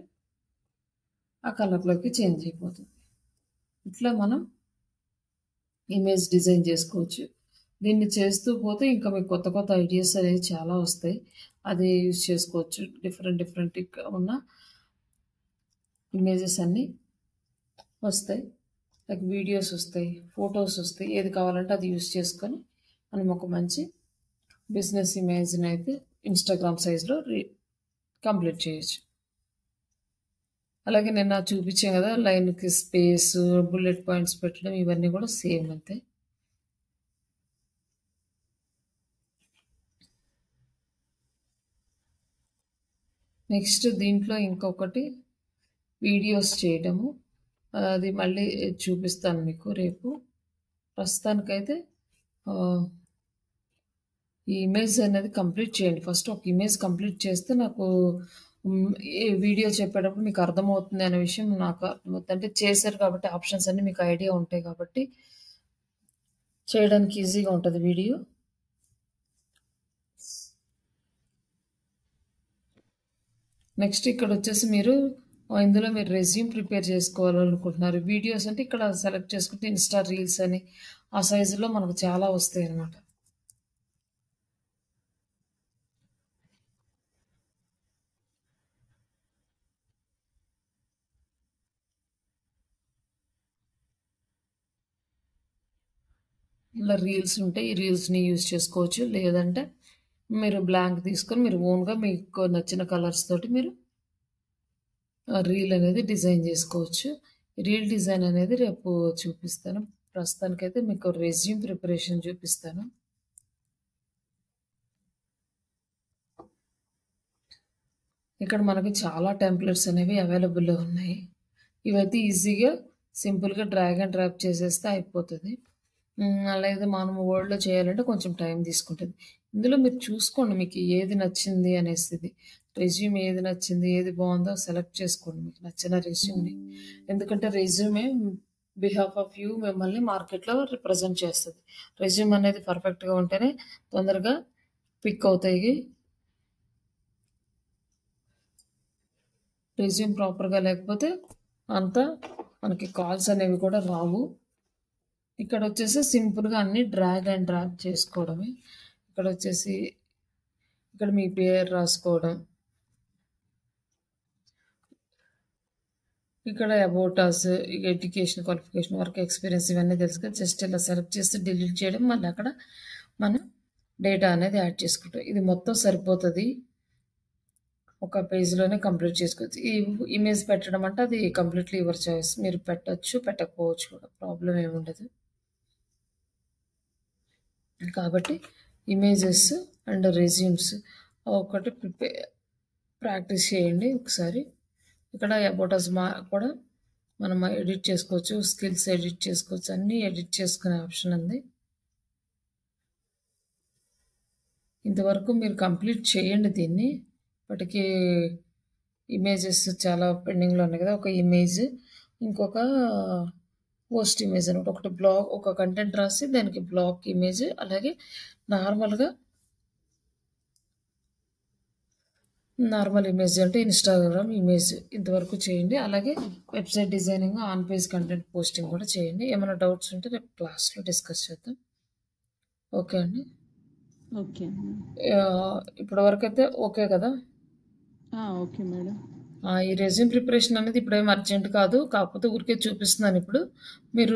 ఆ కలర్లోకి చేంజ్ అయిపోతుంది. ఇట్లా మనం ఇమేజ్ డిజైన్ చేసుకోవచ్చు. దీన్ని చేస్తూ పోతే ఇంకా మీకు కొత్త ఐడియాస్ అనేవి చాలా వస్తాయి. అది యూజ్ చేసుకోవచ్చు. డిఫరెంట్ ఉన్న ఇమేజెస్ అన్నీ వస్తాయి. లైక్ వీడియోస్ వస్తాయి, ఫొటోస్ వస్తాయి. ఏది కావాలంటే అది యూజ్ చేసుకొని మనం ఒక మంచి బిజినెస్ ఇమేజ్ని అయితే ఇన్‌స్టాగ్రామ్ సైజ్‌లో కంప్లీట్ చేయొచ్చు. అలాగే నిన్న చూపించాను కదా, లైన్‌కి స్పేస్, బుల్లెట్ పాయింట్స్ పెట్టడం ఇవన్నీ కూడా సేమ్ అంతే. నెక్స్ట్ దీంట్లో ఇంకొకటి వీడియోస్ చేయడము. అది మళ్ళీ చూపిస్తాను మీకు రేపు. ప్రస్తుతానికైతే ఈ ఇమేజ్ అనేది కంప్లీట్ చేయండి. ఫస్ట్ ఒక ఇమేజ్ కంప్లీట్ చేస్తే నాకు ఏ వీడియో చెప్పేటప్పుడు మీకు అర్థమవుతుంది అనే విషయం నాకు అర్థమవుతుంది. అంటే చేశారు కాబట్టి ఆప్షన్స్ అన్నీ మీకు ఐడియా ఉంటాయి కాబట్టి చేయడానికి ఈజీగా ఉంటుంది వీడియో. నెక్స్ట్ ఇక్కడ వచ్చేసి ఇందులో మీరు రెజ్యూమ్ ప్రిపేర్ చేసుకోవాలనుకుంటున్నారు. వీడియోస్ అంటే ఇక్కడ సెలెక్ట్ చేసుకుంటే ఇన్‌స్టా రీల్స్ అని ఆ సైజులో మనకు చాలా వస్తాయి అన్నమాట. ఇలా రీల్స్ ఉంటాయి. ఈ రీల్స్‌ని యూజ్ చేసుకోవచ్చు. లేదంటే మీరు బ్లాంక్ తీసుకొని మీరు ఓన్‌గా మీకు నచ్చిన కలర్స్ తోటి మీరు రీల్ అనేది డిజైన్ చేసుకోవచ్చు. రీల్ డిజైన్ అనేది రేపు చూపిస్తాను. ప్రస్తుతానికైతే మీకు రెజ్యూమ్ ప్రిపరేషన్ చూపిస్తాను. ఇక్కడ మనకి చాలా టెంప్లెట్స్ అనేవి అవైలబుల్‌లో ఉన్నాయి. ఇవైతే ఈజీగా సింపుల్‌గా డ్రాగ్ అండ్ డ్రాప్ చేసేస్తే అయిపోతది. అలాగే మనం వర్డ్‌లో చేయాలంటే కొంచెం టైం తీసుకుంటది. ఇందులో మీరు చూసుకోండి మీకు ఏది నచ్చింది అనేసిది. రెజ్యూమ్ ఏది నచ్చింది, ఏది బావుందో సెలెక్ట్ చేసుకోండి మీకు నచ్చిన రెజ్యూమ్‌ని. ఎందుకంటే రెజ్యూమే బిహాఫ్ ఆఫ్ యూ మిమ్మల్ని మార్కెట్‌లో రిప్రజెంట్ చేస్తది. రెజ్యూమ్ అనేది పర్ఫెక్ట్‌గా ఉంటేనే తొందరగా పిక్ అవుతాయి. రెజ్యూమ్ ప్రాపర్‌గా లేకపోతే అంత మనకి కాల్స్ అనేవి కూడా రావు. ఇక్కడ వచ్చేసి సింపుల్గా అన్ని డ్రాగ్ అండ్ డ్రాగ్ చేసుకోవడమే. ఇక్కడ వచ్చేసి ఇక్కడ మీ పేరు రాసుకోవడం, ఇక్కడ about us, education, qualification, work experience ఇవన్నీ తెలుసు కదా. జస్ట్ ఇలా సెలెక్ట్ చేసి డిలీట్ చేయడం, మళ్ళీ అక్కడ మనం డేటా అనేది యాడ్ చేసుకుంటాం. ఇది మొత్తం సరిపోతుంది, ఒక పేజ్లోనే కంప్లీట్ చేసుకోవచ్చు. ఈ ఇమేజ్ పెట్టడం అంటే అది కంప్లీట్లీ యువర్ చాయిస్, మీరు పెట్టచ్చు పెట్టకపోవచ్చు కూడా, ప్రాబ్లం ఏముండదు. కాబట్టి ఇమేజెస్ అండ్ రెజ్యూమ్స్ ఒకటి ప్రాక్టీస్ చేయండి ఒకసారి. ఇక్కడ అబౌట్ అస్ కూడా మనం ఎడిట్ చేసుకోవచ్చు, స్కిల్స్ ఎడిట్ చేసుకోవచ్చు, అన్నీ ఎడిట్ చేసుకునే ఆప్షన్ ఉంది. ఇంతవరకు మీరు కంప్లీట్ చేయండి దీన్ని. ఇప్పటికీ ఇమేజెస్ చాలా పెండింగ్లో ఉన్నాయి కదా. ఒక ఇమేజ్, ఇంకొక పోస్ట్ ఇమేజ్ అనమాట. ఒకటి బ్లాగ్, ఒక కంటెంట్ రాసి దానికి బ్లాగ్ ఇమేజ్, అలాగే నార్మల్ ఇమేజ్ అంటే ఇన్స్టాగ్రామ్ ఇమేజ్. ఇంతవరకు చేయండి. అలాగే website designing, on page content posting కూడా చేయండి. ఏమైనా డౌట్స్ ఉంటే రేపు క్లాస్లో డిస్కస్ చేద్దాం. ఓకే అండి. ఓకే. ఇప్పటి వరకు అయితే ఓకే కదా. Okay madam. ఈ రెజ్యూమ్ ప్రిపరేషన్ అనేది ఇప్పుడేం అర్జెంట్ కాదు, కాకపోతే ఊరికే చూపిస్తున్నాను. ఇప్పుడు మీరు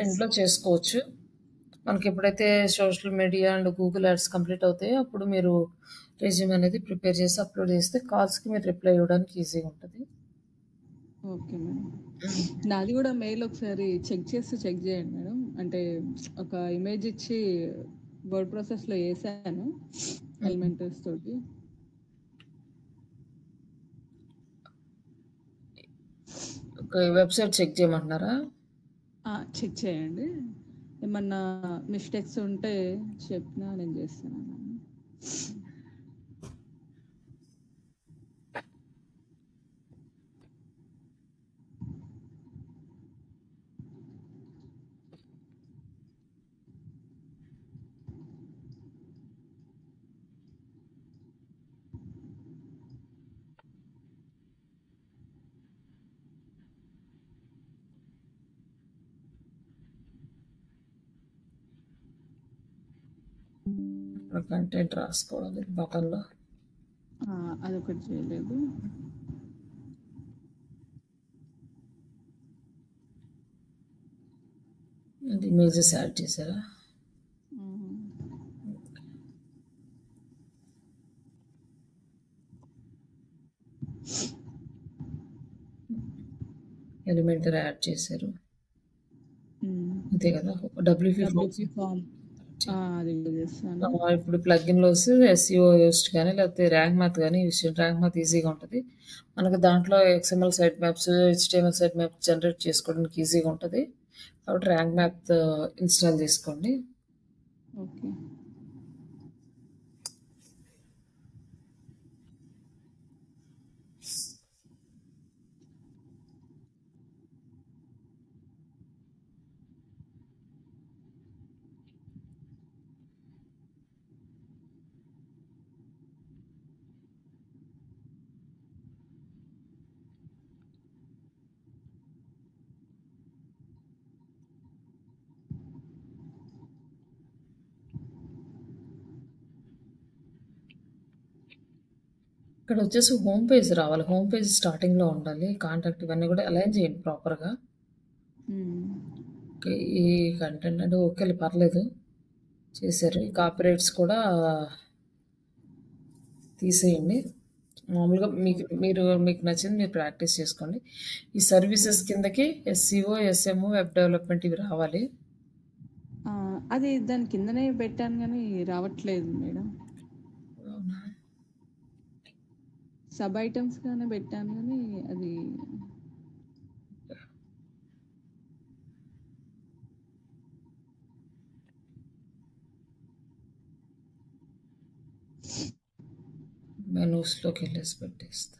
ఎండ్లో చేసుకోవచ్చు. మనకి ఎప్పుడైతే social media and Google ads complete అవుతాయో అప్పుడు మీరు రెజ్యూమ్ అనేది ప్రిపేర్ చేసి అప్లోడ్ చేస్తే కాల్స్కి మీరు రిప్లై ఇవ్వడానికి ఈజీగా ఉంటుంది. Okay madam. నాది కూడా మెయిల్ ఒకసారి చెక్ చేయండి మేడం. అంటే ఒక ఇమేజ్ ఇచ్చి వర్డ్ ప్రాసెస్లో వేసాను ఎలిమెంటర్స్ తోటి. ఒక వెబ్సైట్ చెక్ చేయమంటున్నారా? చెక్ చేయండి. ఏమన్నా మిస్టేక్స్ ఉంటే చెప్పినా నేను చేస్తాను. కంటెంట్ రాసుకోవాలి బటన్లో. అదొకటి చేయలేదు. ఇమేజెస్ యాడ్ చేశారా? ఎలిమెంటర్ యాడ్ చేశారు అంతే కదా. డబ్ల్యూపీ ఫామ్ అది చేస్తాను. ఇప్పుడు ప్లగిన్లో వస్తే ఎస్ఈఓ యూస్ట్ కానీ లేకపోతే ర్యాంక్ మ్యాథ్ కానీ యూస్ చేయండి. ర్యాంక్ మ్యాథ్ ఈజీగా ఉంటుంది మనకు. దాంట్లో XML site maps, HTML site maps generate చేసుకోవడానికి ఈజీగా ఉంటుంది. కాబట్టి ర్యాంక్ మ్యాథ్ ఇన్స్టాల్ చేసుకోండి. ఓకే. ఇక్కడ వచ్చేసి హోమ్ పేజ్ రావాలి. హోమ్ పేజ్ స్టార్టింగ్లో ఉండాలి. కాంటాక్ట్ ఇవన్నీ కూడా అలైన్ చేయండి ప్రాపర్గా. ఓకే. ఈ కంటెంట్ అంటే ఓకే పర్లేదు చేశారు. ఈ కాపీరైట్స్ కూడా తీసేయండి. మామూలుగా మీకు నచ్చింది మీరు ప్రాక్టీస్ చేసుకోండి. ఈ సర్వీసెస్ కిందకి ఎస్సీఓ, ఎస్ఎంఓ, వెబ్ డెవలప్మెంట్ ఇవి రావాలి. అది దాని కిందనే పెట్టాను కానీ రావట్లేదు మేడం. సబ్ ఐటమ్స్ గానే పెట్టాను కానీ అది మెనూస్లోకి వెళ్ళేసి పెట్టేస్తుంది.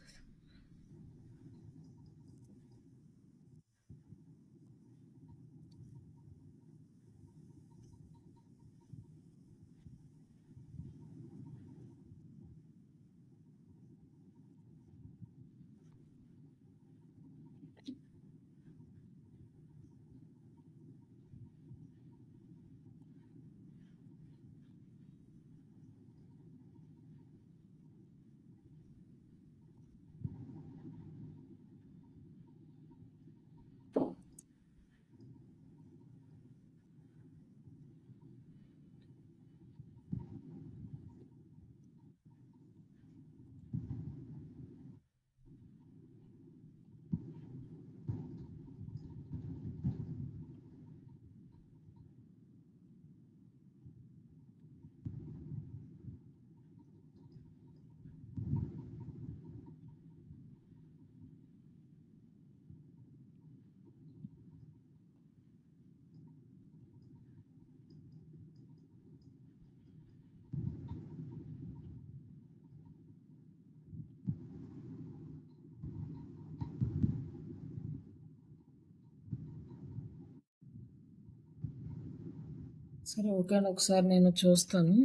సరే ఓకే అండి. ఒకసారి నేను చూస్తాను.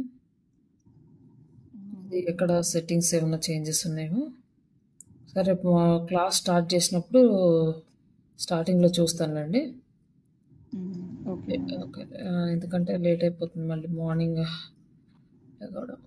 ఇది ఎక్కడ సెట్టింగ్స్ ఏమన్నా చేంజెస్ ఉన్నాయేమో. సరే రేపు మా క్లాస్ స్టార్ట్ చేసినప్పుడు స్టార్టింగ్‌లో చూస్తానులెండి. Okay madam. ఓకే. ఎందుకంటే లేట్ అయిపోతుంది మళ్ళీ మార్నింగ్ లెగవడం.